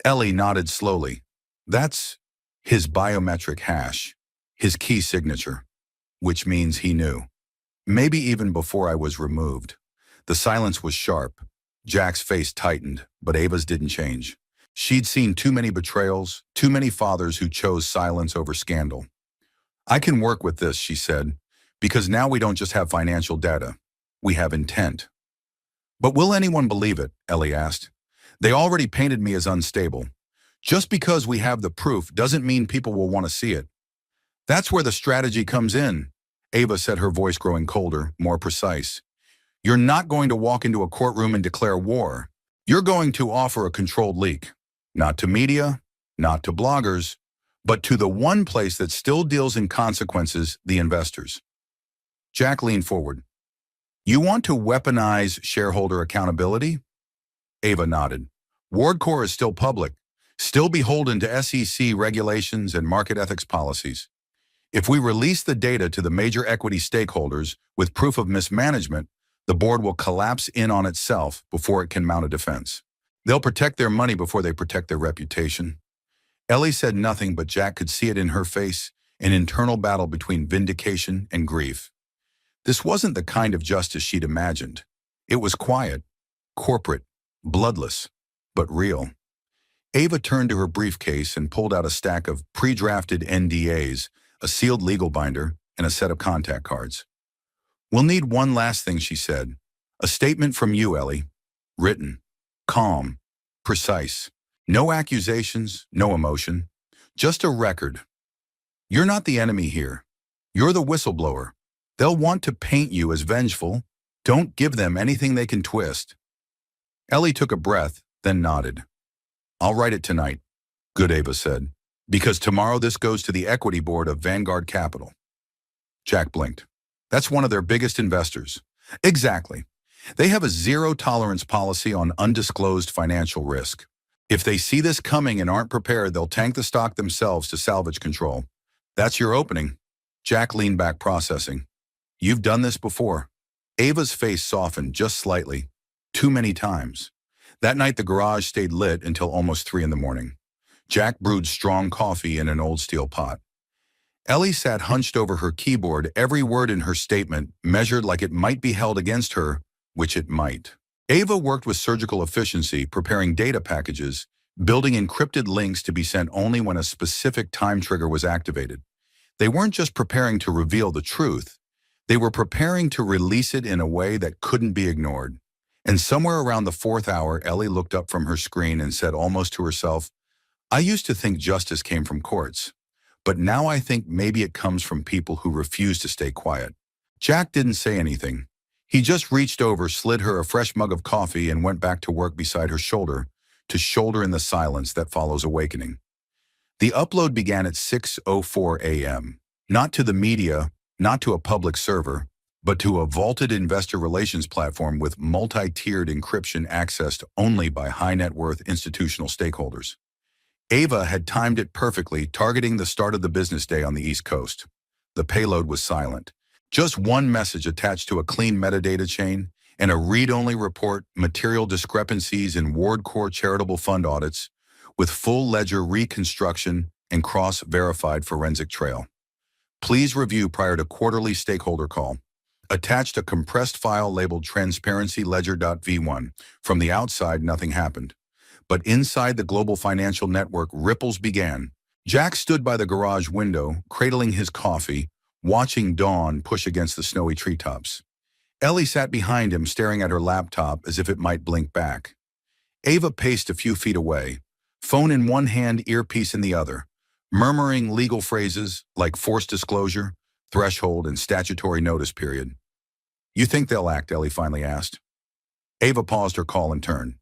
Ellie nodded slowly. "That's his biometric hash, his key signature, which means he knew. Maybe even before I was removed." The silence was sharp. Jack's face tightened, but Ava's didn't change. She'd seen too many betrayals, too many fathers who chose silence over scandal. "I can work with this," she said, "because now we don't just have financial data. We have intent." "But will anyone believe it?" Ellie asked. "They already painted me as unstable. Just because we have the proof doesn't mean people will want to see it." "That's where the strategy comes in," Ava said, her voice growing colder, more precise. "You're not going to walk into a courtroom and declare war. You're going to offer a controlled leak. Not to media, not to bloggers, but to the one place that still deals in consequences, the investors." Jack leaned forward. "You want to weaponize shareholder accountability?" Ava nodded. "WardCore is still public, still beholden to SEC regulations and market ethics policies. If we release the data to the major equity stakeholders with proof of mismanagement, the board will collapse in on itself before it can mount a defense. They'll protect their money before they protect their reputation." Ellie said nothing, but Jack could see it in her face, an internal battle between vindication and grief. This wasn't the kind of justice she'd imagined. It was quiet, corporate, bloodless, but real. Ava turned to her briefcase and pulled out a stack of pre-drafted NDAs, a sealed legal binder, and a set of contact cards. "We'll need one last thing," she said. "A statement from you, Ellie. Written, calm, precise. No accusations, no emotion. Just a record. You're not the enemy here. You're the whistleblower. They'll want to paint you as vengeful. Don't give them anything they can twist." Ellie took a breath, then nodded. "I'll write it tonight," Good Ava said, "because tomorrow this goes to the equity board of Vanguard Capital." Jack blinked. That's one of their biggest investors. Exactly. They have a zero-tolerance policy on undisclosed financial risk. If they see this coming and aren't prepared, they'll tank the stock themselves to salvage control. That's your opening. Jack leaned back, processing. You've done this before. Ava's face softened just slightly. Too many times. That night, the garage stayed lit until almost 3 in the morning. Jack brewed strong coffee in an old steel pot. Ellie sat hunched over her keyboard, every word in her statement measured like it might be held against her, which it might. Ava worked with surgical efficiency, preparing data packages, building encrypted links to be sent only when a specific time trigger was activated. They weren't just preparing to reveal the truth. They were preparing to release it in a way that couldn't be ignored. And somewhere around the 4th hour, Ellie looked up from her screen and said almost to herself, I used to think justice came from courts, but now I think maybe it comes from people who refuse to stay quiet. Jack didn't say anything. He just reached over, slid her a fresh mug of coffee, and went back to work beside her shoulder to shoulder in the silence that follows awakening. The upload began at 6:04 a.m., not to the media, not to a public server, but to a vaulted investor relations platform with multi-tiered encryption accessed only by high-net-worth institutional stakeholders. Ava had timed it perfectly, targeting the start of the business day on the East Coast. The payload was silent. Just one message attached to a clean metadata chain and a read-only report, material discrepancies in WardCore charitable fund audits, with full ledger reconstruction and cross-verified forensic trail. Please review prior to quarterly stakeholder call. Attached a compressed file labeled Transparency Ledger.v1. From the outside, nothing happened. But inside the global financial network, ripples began. Jack stood by the garage window, cradling his coffee, watching dawn push against the snowy treetops. Ellie sat behind him, staring at her laptop as if it might blink back. Ava paced a few feet away, phone in one hand, earpiece in the other, murmuring legal phrases like forced disclosure, threshold, and statutory notice period. You think they'll act? Ellie finally asked. Ava paused her call and turned.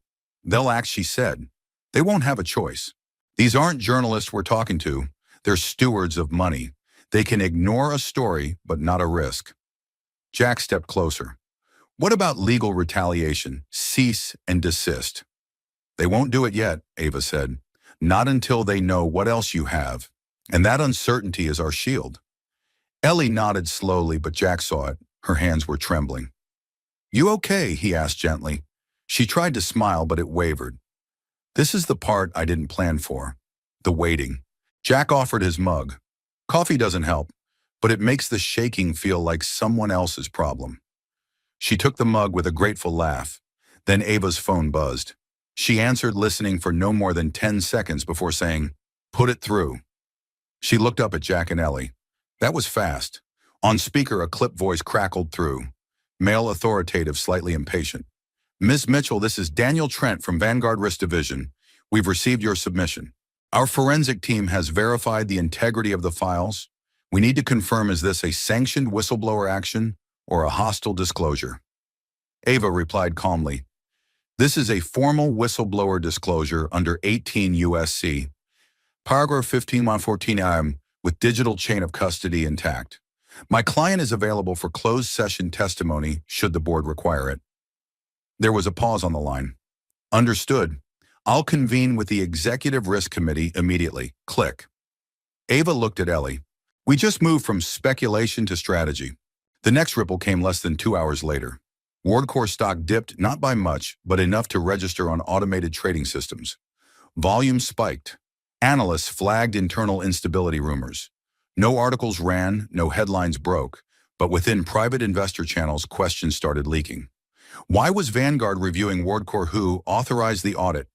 They'll act, she said. They won't have a choice. These aren't journalists we're talking to. They're stewards of money. They can ignore a story, but not a risk. Jack stepped closer. What about legal retaliation? Cease and desist. They won't do it yet, Ava said. Not until they know what else you have. And that uncertainty is our shield. Ellie nodded slowly, but Jack saw it. Her hands were trembling. You okay? He asked gently. She tried to smile, but it wavered. This is the part I didn't plan for. The waiting. Jack offered his mug. Coffee doesn't help, but it makes the shaking feel like someone else's problem. She took the mug with a grateful laugh. Then Ava's phone buzzed. She answered, listening for no more than 10 seconds before saying, Put it through. She looked up at Jack and Ellie. That was fast. On speaker, a clipped voice crackled through. Male, authoritative, slightly impatient. Ms. Mitchell, this is Daniel Trent from Vanguard Risk Division. We've received your submission. Our forensic team has verified the integrity of the files. We need to confirm, is this a sanctioned whistleblower action or a hostile disclosure? Ava replied calmly. This is a formal whistleblower disclosure under 18 U.S.C. Paragraph 15-114 IM with digital chain of custody intact. My client is available for closed session testimony should the board require it. There was a pause on the line. Understood. I'll convene with the Executive Risk Committee immediately. Click. Ava looked at Ellie. We just moved from speculation to strategy. The next ripple came less than 2 hours later. WardCore stock dipped, not by much, but enough to register on automated trading systems. Volume spiked. Analysts flagged internal instability rumors. No articles ran, no headlines broke, but within private investor channels, questions started leaking. Why was Vanguard reviewing WardCore? Who authorized the audit?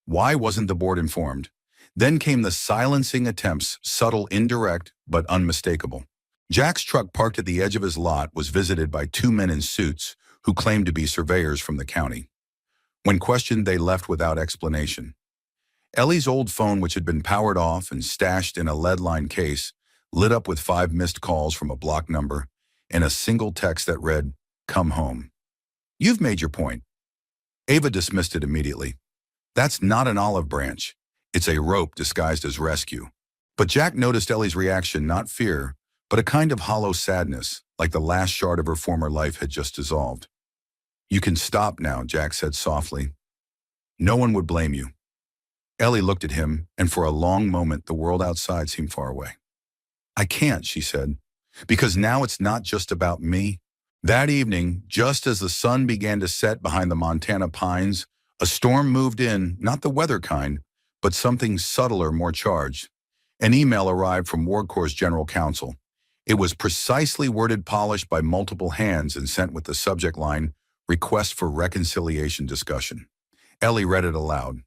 Why wasn't the board informed? Then came the silencing attempts, subtle, indirect, but unmistakable. Jack's truck, parked at the edge of his lot, was visited by 2 men in suits who claimed to be surveyors from the county. When questioned, they left without explanation. Ellie's old phone, which had been powered off and stashed in a lead-lined case, lit up with 5 missed calls from a blocked number and a single text that read, "Come home." You've made your point. Ava dismissed it immediately. That's not an olive branch. It's a rope disguised as rescue. But Jack noticed Ellie's reaction, not fear, but a kind of hollow sadness, like the last shard of her former life had just dissolved. "You can stop now," Jack said softly. "No one would blame you." Ellie looked at him, and for a long moment the world outside seemed far away. "I can't," she said, "because now it's not just about me." That evening, just as the sun began to set behind the Montana pines, a storm moved in, not the weather kind, but something subtler, more charged. An email arrived from WardCorps' general counsel. It was precisely worded, polished by multiple hands, and sent with the subject line, "Request for Reconciliation Discussion." Ellie read it aloud.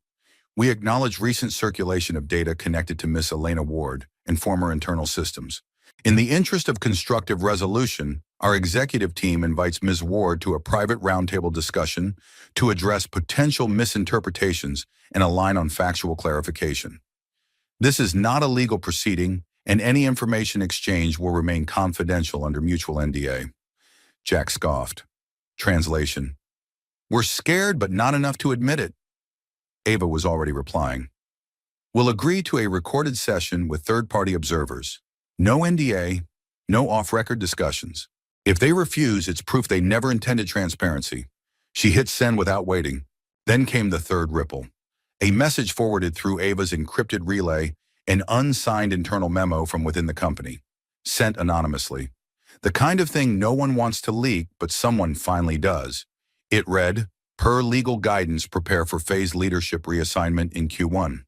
"We acknowledge recent circulation of data connected to Miss Elena Ward and former internal systems. In the interest of constructive resolution, our executive team invites Ms. Ward to a private roundtable discussion to address potential misinterpretations and align on factual clarification. This is not a legal proceeding, and any information exchanged will remain confidential under mutual NDA." Jack scoffed. Translation: "We're scared, but not enough to admit it." Ava was already replying. "We'll agree to a recorded session with third-party observers. No NDA, no off-record discussions. If they refuse, it's proof they never intended transparency." She hit send without waiting. Then came the third ripple. A message forwarded through Ava's encrypted relay, an unsigned internal memo from within the company, sent anonymously. The kind of thing no one wants to leak, but someone finally does. It read, "Per legal guidance, prepare for phased leadership reassignment in Q1.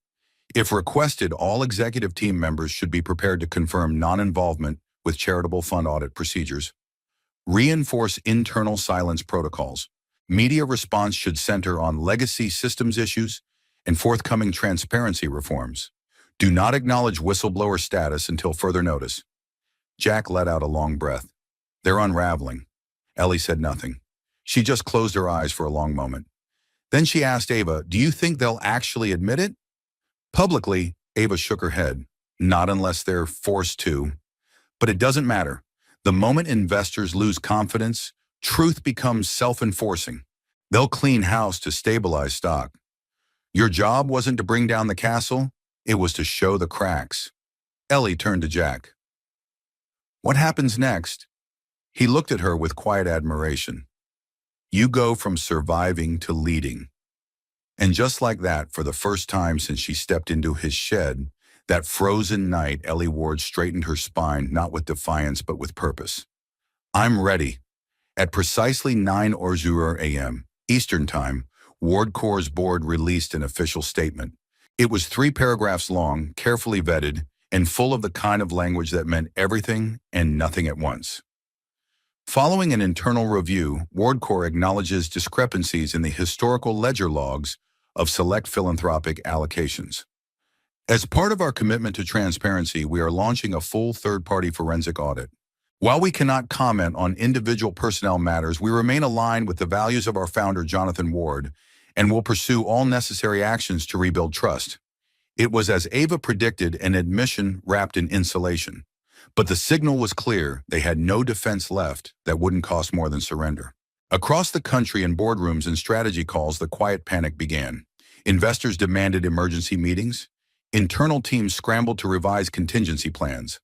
If requested, all executive team members should be prepared to confirm non-involvement with charitable fund audit procedures. Reinforce internal silence protocols. Media response should center on legacy systems issues and forthcoming transparency reforms. Do not acknowledge whistleblower status until further notice." Jack let out a long breath. "They're unraveling." Ellie said nothing. She just closed her eyes for a long moment. Then she asked Ava, "Do you think they'll actually admit it?" Publicly, Ava shook her head. "Not unless they're forced to. But it doesn't matter. The moment investors lose confidence, truth becomes self-enforcing. They'll clean house to stabilize stock. Your job wasn't to bring down the castle, it was to show the cracks." Ellie turned to Jack. "What happens next?" He looked at her with quiet admiration. "You go from surviving to leading." And just like that, for the first time since she stepped into his shed, that frozen night, Ellie Ward straightened her spine, not with defiance, but with purpose. "I'm ready." At precisely 9:00 a.m. Eastern Time, WardCorps' board released an official statement. It was 3 paragraphs long, carefully vetted, and full of the kind of language that meant everything and nothing at once. Following an internal review, WardCorps acknowledges discrepancies in the historical ledger logs of select philanthropic allocations. As part of our commitment to transparency, we are launching a full third-party forensic audit. While we cannot comment on individual personnel matters, we remain aligned with the values of our founder, Jonathan Ward, and will pursue all necessary actions to rebuild trust. It was, as Ava predicted, an admission wrapped in insulation. But the signal was clear: they had no defense left that wouldn't cost more than surrender. Across the country, in boardrooms and strategy calls, the quiet panic began. Investors demanded emergency meetings. Internal teams scrambled to revise contingency plans.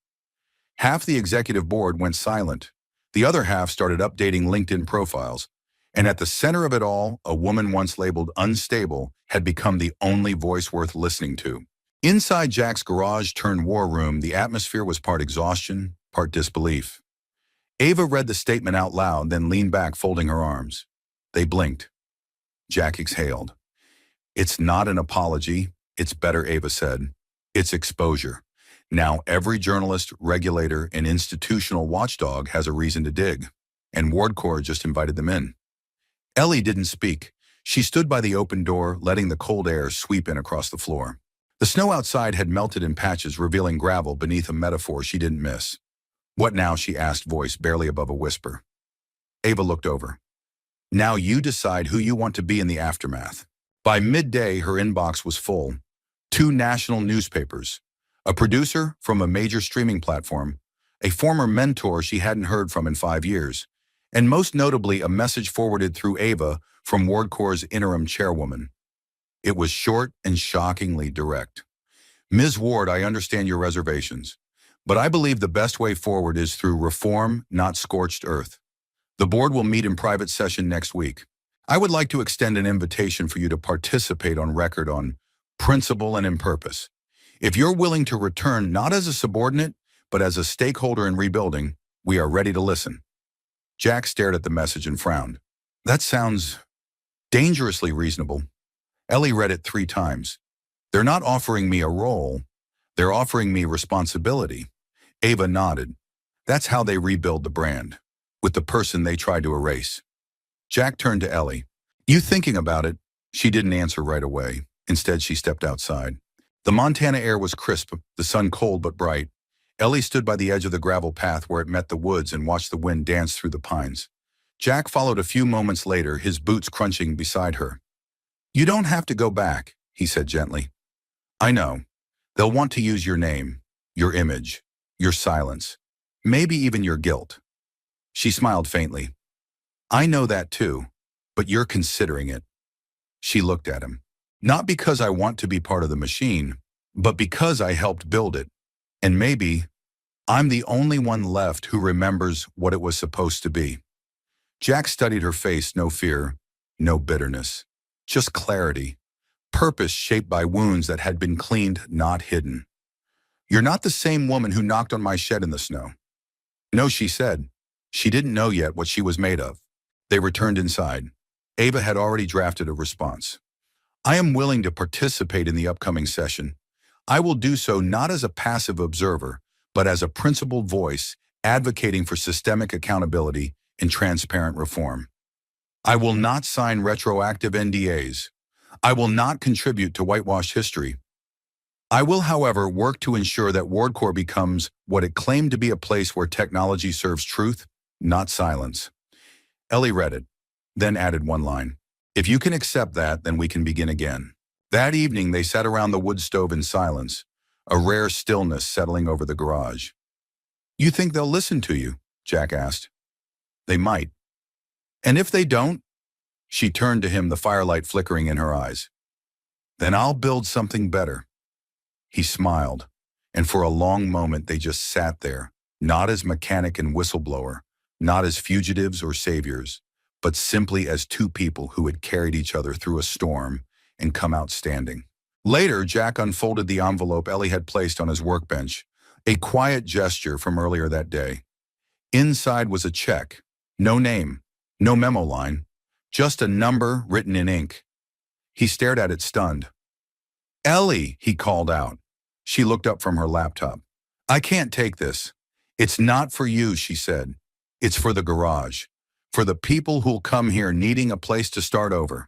Half the executive board went silent. The other half started updating LinkedIn profiles. And at the center of it all, a woman once labeled unstable had become the only voice worth listening to. Inside Jack's garage-turned-war room, the atmosphere was part exhaustion, part disbelief. Ava read the statement out loud, then leaned back, folding her arms. They blinked. Jack exhaled. "It's not an apology. It's better," Ava said. "It's exposure. Now every journalist, regulator, and institutional watchdog has a reason to dig. And WardCorps just invited them in." Ellie didn't speak. She stood by the open door, letting the cold air sweep in across the floor. The snow outside had melted in patches, revealing gravel beneath a metaphor she didn't miss. "What now?" she asked, voice barely above a whisper. Ava looked over. "Now you decide who you want to be in the aftermath." By midday, her inbox was full. 2 national newspapers, a producer from a major streaming platform, a former mentor she hadn't heard from in 5 years, and most notably a message forwarded through Ava from WardCorps' interim chairwoman. It was short and shockingly direct. "Ms. Ward, I understand your reservations, But I believe the best way forward is through reform, not scorched earth. The board will meet in private session next week. I would like to extend an invitation for you to participate on record on principle and in purpose. If you're willing to return not as a subordinate, but as a stakeholder in rebuilding, we are ready to listen. Jack stared at the message and frowned. That sounds dangerously reasonable. Ellie read it 3 times. They're not offering me a role. They're offering me responsibility. Ava nodded. That's how they rebuild the brand, with the person they tried to erase. Jack turned to Ellie. You thinking about it? She didn't answer right away. Instead, she stepped outside. The Montana air was crisp, the sun cold but bright. Ellie stood by the edge of the gravel path where it met the woods and watched the wind dance through the pines. Jack followed a few moments later, his boots crunching beside her. You don't have to go back, he said gently. I know. They'll want to use your name, your image, your silence, maybe even your guilt. She smiled faintly. I know that too, but you're considering it. She looked at him. Not because I want to be part of the machine, but because I helped build it. And maybe I'm the only one left who remembers what it was supposed to be. Jack studied her face, no fear, no bitterness, just clarity, purpose shaped by wounds that had been cleaned, not hidden. You're not the same woman who knocked on my shed in the snow. No, she said. She didn't know yet what she was made of. They returned inside. Ava had already drafted a response. I am willing to participate in the upcoming session. I will do so not as a passive observer, but as a principled voice advocating for systemic accountability and transparent reform. I will not sign retroactive NDAs. I will not contribute to whitewash history. I will, however, work to ensure that WardCorps becomes what it claimed to be a place where technology serves truth, not silence. Ellie read it, then added one line. If you can accept that, then we can begin again. That evening, they sat around the wood stove in silence, a rare stillness settling over the garage. You think they'll listen to you? Jack asked. They might. And if they don't? She turned to him, the firelight flickering in her eyes. Then I'll build something better. He smiled, and for a long moment they just sat there, not as mechanic and whistleblower, not as fugitives or saviors, but simply as 2 people who had carried each other through a storm and come out standing. Later, Jack unfolded the envelope Ellie had placed on his workbench, a quiet gesture from earlier that day. Inside was a check, no name, no memo line, just a number written in ink. He stared at it stunned. Ellie, he called out. She looked up from her laptop. I can't take this. It's not for you, she said. It's for the garage, for the people who'll come here needing a place to start over.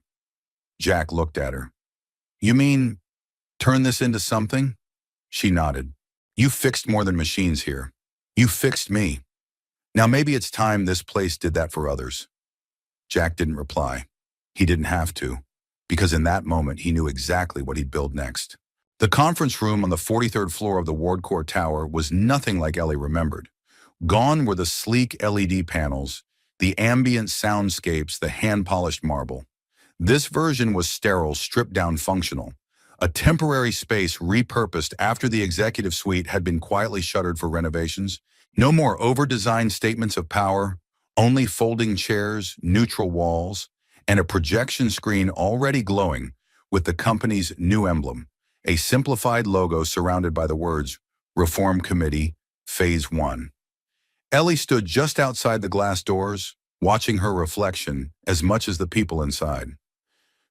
Jack looked at her. You mean, turn this into something? She nodded. You fixed more than machines here. You fixed me. Now maybe it's time this place did that for others. Jack didn't reply. He didn't have to, because in that moment he knew exactly what he'd build next. The conference room on the 43rd floor of the WardCorps Tower was nothing like Ellie remembered. Gone were the sleek LED panels, the ambient soundscapes, the hand-polished marble. This version was sterile, stripped-down functional, a temporary space repurposed after the executive suite had been quietly shuttered for renovations. No more over-designed statements of power, only folding chairs, neutral walls, and a projection screen already glowing with the company's new emblem, a simplified logo surrounded by the words, Reform Committee, Phase 1. Ellie stood just outside the glass doors, watching her reflection as much as the people inside.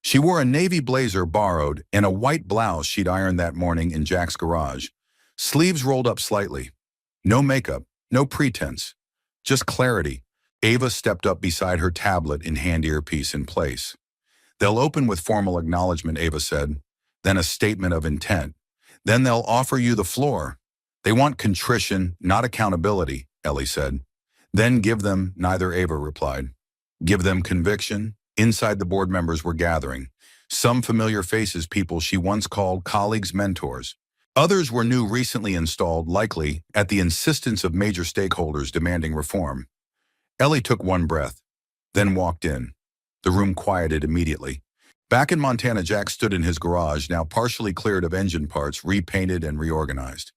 She wore a navy blazer borrowed and a white blouse she'd ironed that morning in Jack's garage, sleeves rolled up slightly. No makeup, no pretense, just clarity. Ava stepped up beside her tablet in hand earpiece in place. They'll open with formal acknowledgement, Ava said, then a statement of intent. Then they'll offer you the floor. They want contrition, not accountability, Ellie said. Then give them, neither Ava replied. Give them conviction. Inside the board members were gathering. Some familiar faces, people she once called colleagues, mentors. Others were new, recently installed, likely at the insistence of major stakeholders demanding reform. Ellie took one breath, then walked in. The room quieted immediately. Back in Montana, Jack stood in his garage, now partially cleared of engine parts, repainted and reorganized.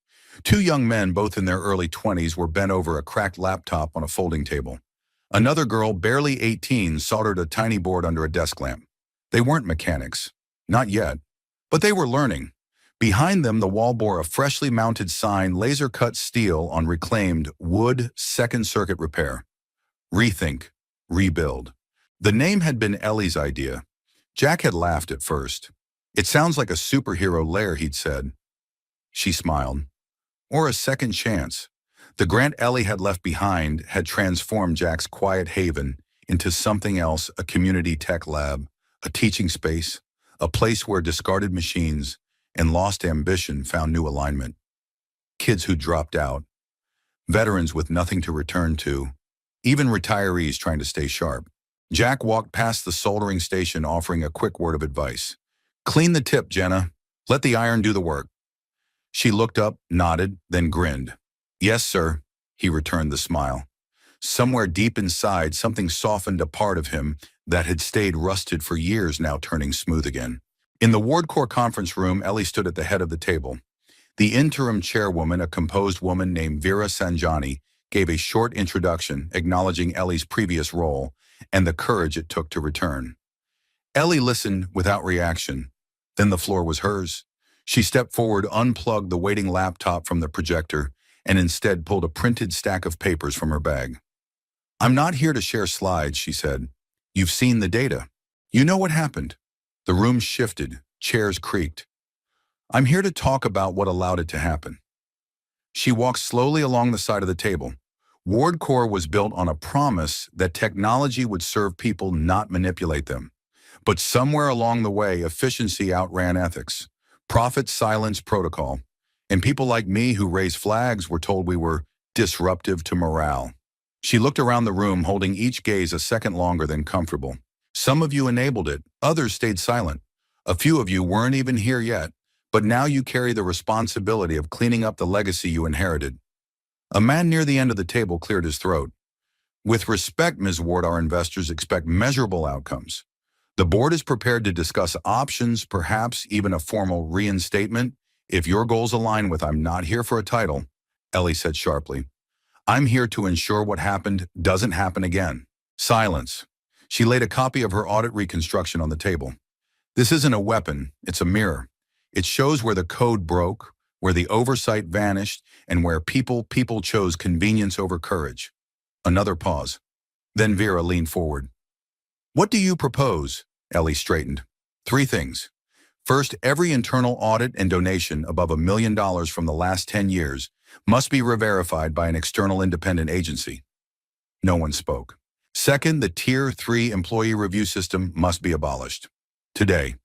Two young men, both in their early 20s, were bent over a cracked laptop on a folding table. Another girl, barely 18, soldered a tiny board under a desk lamp. They weren't mechanics. Not yet. But they were learning. Behind them, the wall bore a freshly mounted sign, laser-cut steel on reclaimed wood second circuit repair. Rethink. Rebuild. The name had been Ellie's idea. Jack had laughed at first. It sounds like a superhero lair, he'd said. She smiled. Or a second chance. The grant Ellie had left behind had transformed Jack's quiet haven into something else, a community tech lab, a teaching space, a place where discarded machines and lost ambition found new alignment. Kids who dropped out, veterans with nothing to return to, even retirees trying to stay sharp. Jack walked past the soldering station offering a quick word of advice. Clean the tip, Jenna. Let the iron do the work. She looked up, nodded, then grinned. Yes, sir, he returned the smile. Somewhere deep inside, something softened a part of him that had stayed rusted for years, now turning smooth again. In the Ward Corps conference room, Ellie stood at the head of the table. The interim chairwoman, a composed woman named Vera Sanjani, gave a short introduction, acknowledging Ellie's previous role and the courage it took to return. Ellie listened without reaction. Then the floor was hers. She stepped forward, unplugged the waiting laptop from the projector, and instead pulled a printed stack of papers from her bag. I'm not here to share slides, she said. You've seen the data. You know what happened. The room shifted, chairs creaked. I'm here to talk about what allowed it to happen. She walked slowly along the side of the table. Ward Corps was built on a promise that technology would serve people, not manipulate them. But somewhere along the way, efficiency outran ethics. Profit silenced protocol. And people like me who raised flags were told we were disruptive to morale. She looked around the room, holding each gaze a second longer than comfortable. Some of you enabled it, others stayed silent. A few of you weren't even here yet, but now you carry the responsibility of cleaning up the legacy you inherited. A man near the end of the table cleared his throat. With respect, Ms. Ward, our investors expect measurable outcomes. The board is prepared to discuss options, perhaps even a formal reinstatement, if your goals align with I'm not here for a title, Ellie said sharply. I'm here to ensure what happened doesn't happen again. Silence. She laid a copy of her audit reconstruction on the table. This isn't a weapon, it's a mirror. It shows where the code broke, where the oversight vanished, and where people chose convenience over courage. Another pause. Then Vera leaned forward. What do you propose? Ellie straightened. 3 things. First, every internal audit and donation above $1 million from the last 10 years must be re-verified by an external independent agency. No one spoke. Second, the Tier 3 employee review system must be abolished. Today,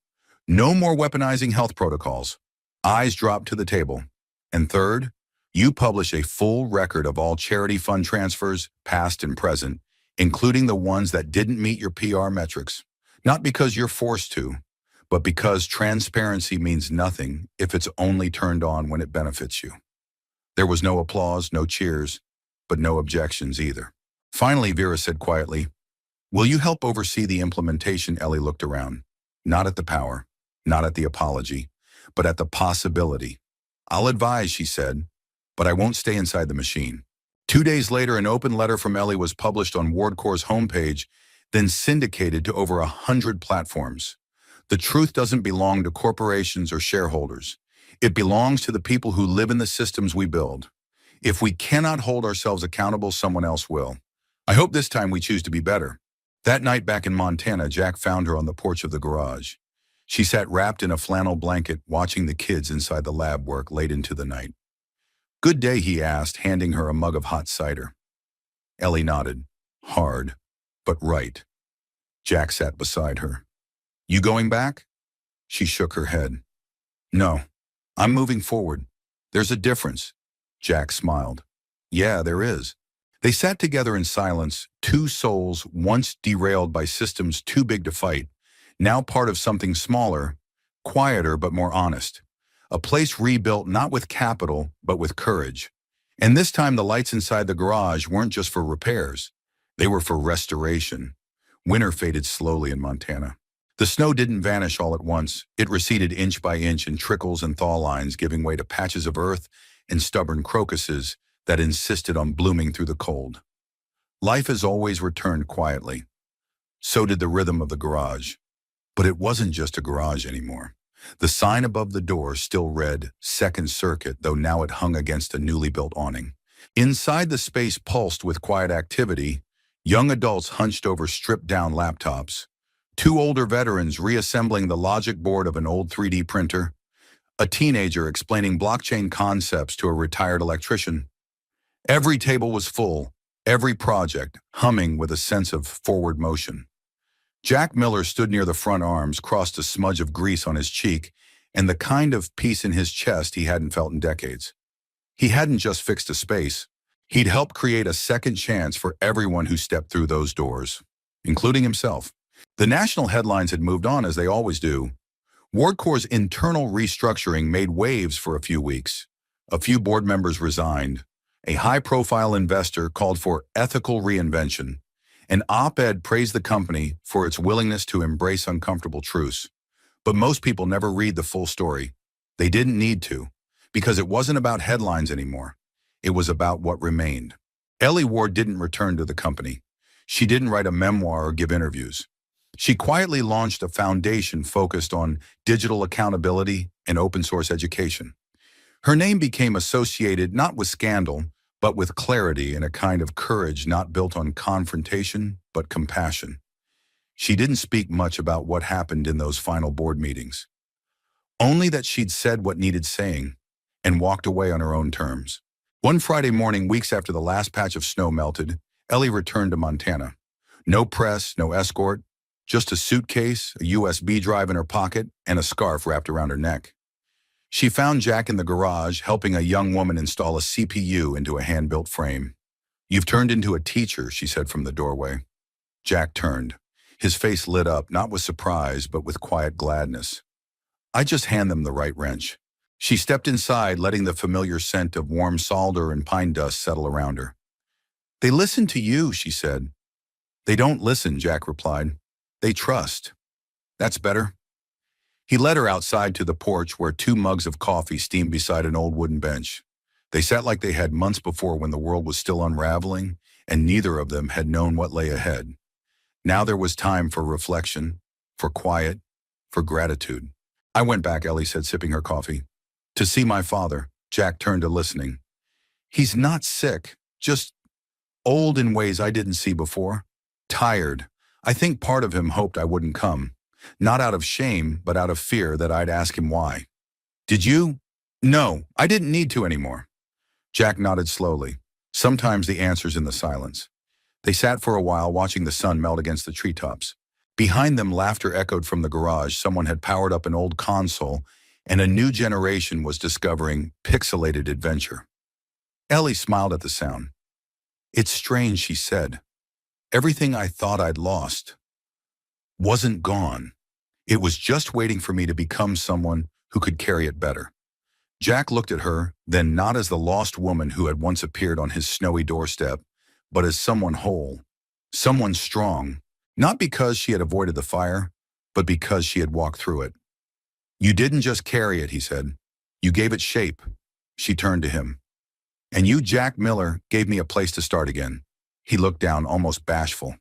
no more weaponizing health protocols. Eyes dropped to the table. And third, you publish a full record of all charity fund transfers, past and present, including the ones that didn't meet your PR metrics. Not because you're forced to, but because transparency means nothing if it's only turned on when it benefits you. There was no applause, no cheers, but no objections either. Finally, Vera said quietly, will you help oversee the implementation? Ellie looked around. Not at the power, not at the apology, but at the possibility. I'll advise, she said, but I won't stay inside the machine. 2 days later, an open letter from Ellie was published on Ward Corps' homepage, then syndicated to over 100 platforms. The truth doesn't belong to corporations or shareholders. It belongs to the people who live in the systems we build. If we cannot hold ourselves accountable, someone else will. I hope this time we choose to be better. That night back in Montana, Jack found her on the porch of the garage. She sat wrapped in a flannel blanket, watching the kids inside the lab work late into the night. Good day, he asked, handing her a mug of hot cider. Ellie nodded. Hard, but right. Jack sat beside her. You going back? She shook her head. No, I'm moving forward. There's a difference. Jack smiled. Yeah, there is. They sat together in silence, two souls once derailed by systems too big to fight, now part of something smaller, quieter but more honest. A place rebuilt not with capital, but with courage. And this time the lights inside the garage weren't just for repairs. They were for restoration. Winter faded slowly in Montana. The snow didn't vanish all at once. It receded inch by inch in trickles and thaw lines, giving way to patches of earth and stubborn crocuses that insisted on blooming through the cold. Life has always returned quietly. So did the rhythm of the garage. But it wasn't just a garage anymore. The sign above the door still read Second Circuit, though now it hung against a newly built awning. Inside the space pulsed with quiet activity, young adults hunched over stripped-down laptops, two older veterans reassembling the logic board of an old 3D printer, a teenager explaining blockchain concepts to a retired electrician. Every table was full, every project humming with a sense of forward motion. Jack Miller stood near the front arms, crossed a smudge of grease on his cheek, and the kind of peace in his chest he hadn't felt in decades. He hadn't just fixed a space. He'd helped create a second chance for everyone who stepped through those doors, including himself. The national headlines had moved on, as they always do. WardCorp's internal restructuring made waves for a few weeks. A few board members resigned. A high-profile investor called for ethical reinvention. An op-ed praised the company for its willingness to embrace uncomfortable truths. But most people never read the full story. They didn't need to, because it wasn't about headlines anymore. It was about what remained. Ellie Ward didn't return to the company. She didn't write a memoir or give interviews. She quietly launched a foundation focused on digital accountability and open source education. Her name became associated not with scandal, but with clarity and a kind of courage not built on confrontation, but compassion. She didn't speak much about what happened in those final board meetings. Only that she'd said what needed saying and walked away on her own terms. One Friday morning, weeks after the last patch of snow melted, Ellie returned to Montana. No press, no escort, just a suitcase, a USB drive in her pocket, and a scarf wrapped around her neck. She found Jack in the garage, helping a young woman install a CPU into a hand-built frame. "You've turned into a teacher," she said from the doorway. Jack turned. His face lit up, not with surprise, but with quiet gladness. "I just hand them the right wrench." She stepped inside, letting the familiar scent of warm solder and pine dust settle around her. "They listen to you," she said. "They don't listen," Jack replied. "They trust." "That's better." He led her outside to the porch where 2 mugs of coffee steamed beside an old wooden bench. They sat like they had months before, when the world was still unraveling, and neither of them had known what lay ahead. Now there was time for reflection, for quiet, for gratitude. "I went back," Ellie said, sipping her coffee. "To see my father." Jack turned to listening. "He's not sick, just old in ways I didn't see before. Tired. I think part of him hoped I wouldn't come. Not out of shame, but out of fear that I'd ask him why." "Did you?" "No, I didn't need to anymore." Jack nodded slowly. Sometimes the answer's in the silence. They sat for a while, watching the sun melt against the treetops. Behind them, laughter echoed from the garage. Someone had powered up an old console, and a new generation was discovering pixelated adventure. Ellie smiled at the sound. "It's strange," she said. "Everything I thought I'd lost wasn't gone. It was just waiting for me to become someone who could carry it better." Jack looked at her, then not as the lost woman who had once appeared on his snowy doorstep, but as someone whole, someone strong, not because she had avoided the fire, but because she had walked through it. "You didn't just carry it," he said. "You gave it shape." She turned to him. "And you, Jack Miller, gave me a place to start again." He looked down, almost bashful.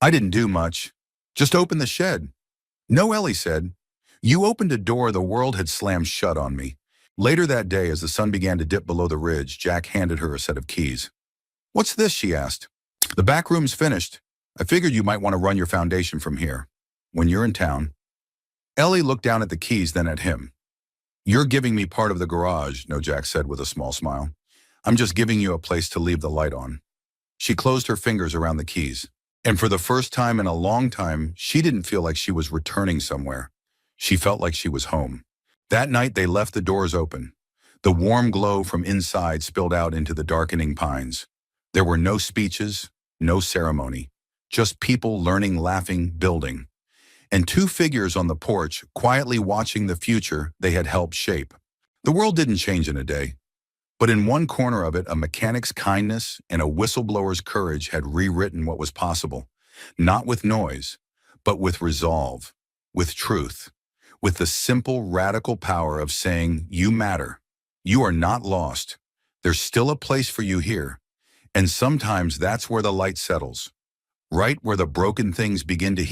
"I didn't do much. Just open the shed." "No," Ellie said. "You opened a door the world had slammed shut on me." Later that day, as the sun began to dip below the ridge, Jack handed her a set of keys. "What's this?" she asked. "The back room's finished. I figured you might want to run your foundation from here, when you're in town." Ellie looked down at the keys, then at him. "You're giving me part of the garage," no, Jack said with a small smile. "I'm just giving you a place to leave the light on." She closed her fingers around the keys. And for the first time in a long time, she didn't feel like she was returning somewhere. She felt like she was home. That night, they left the doors open. The warm glow from inside spilled out into the darkening pines. There were no speeches, no ceremony, just people learning, laughing, building. And 2 figures on the porch, quietly watching the future they had helped shape. The world didn't change in a day. But in one corner of it, a mechanic's kindness and a whistleblower's courage had rewritten what was possible, not with noise, but with resolve, with truth, with the simple, radical power of saying, "You matter, You are not lost. There's still a place for you here. And sometimes that's where the light settles, right where the broken things begin to heal.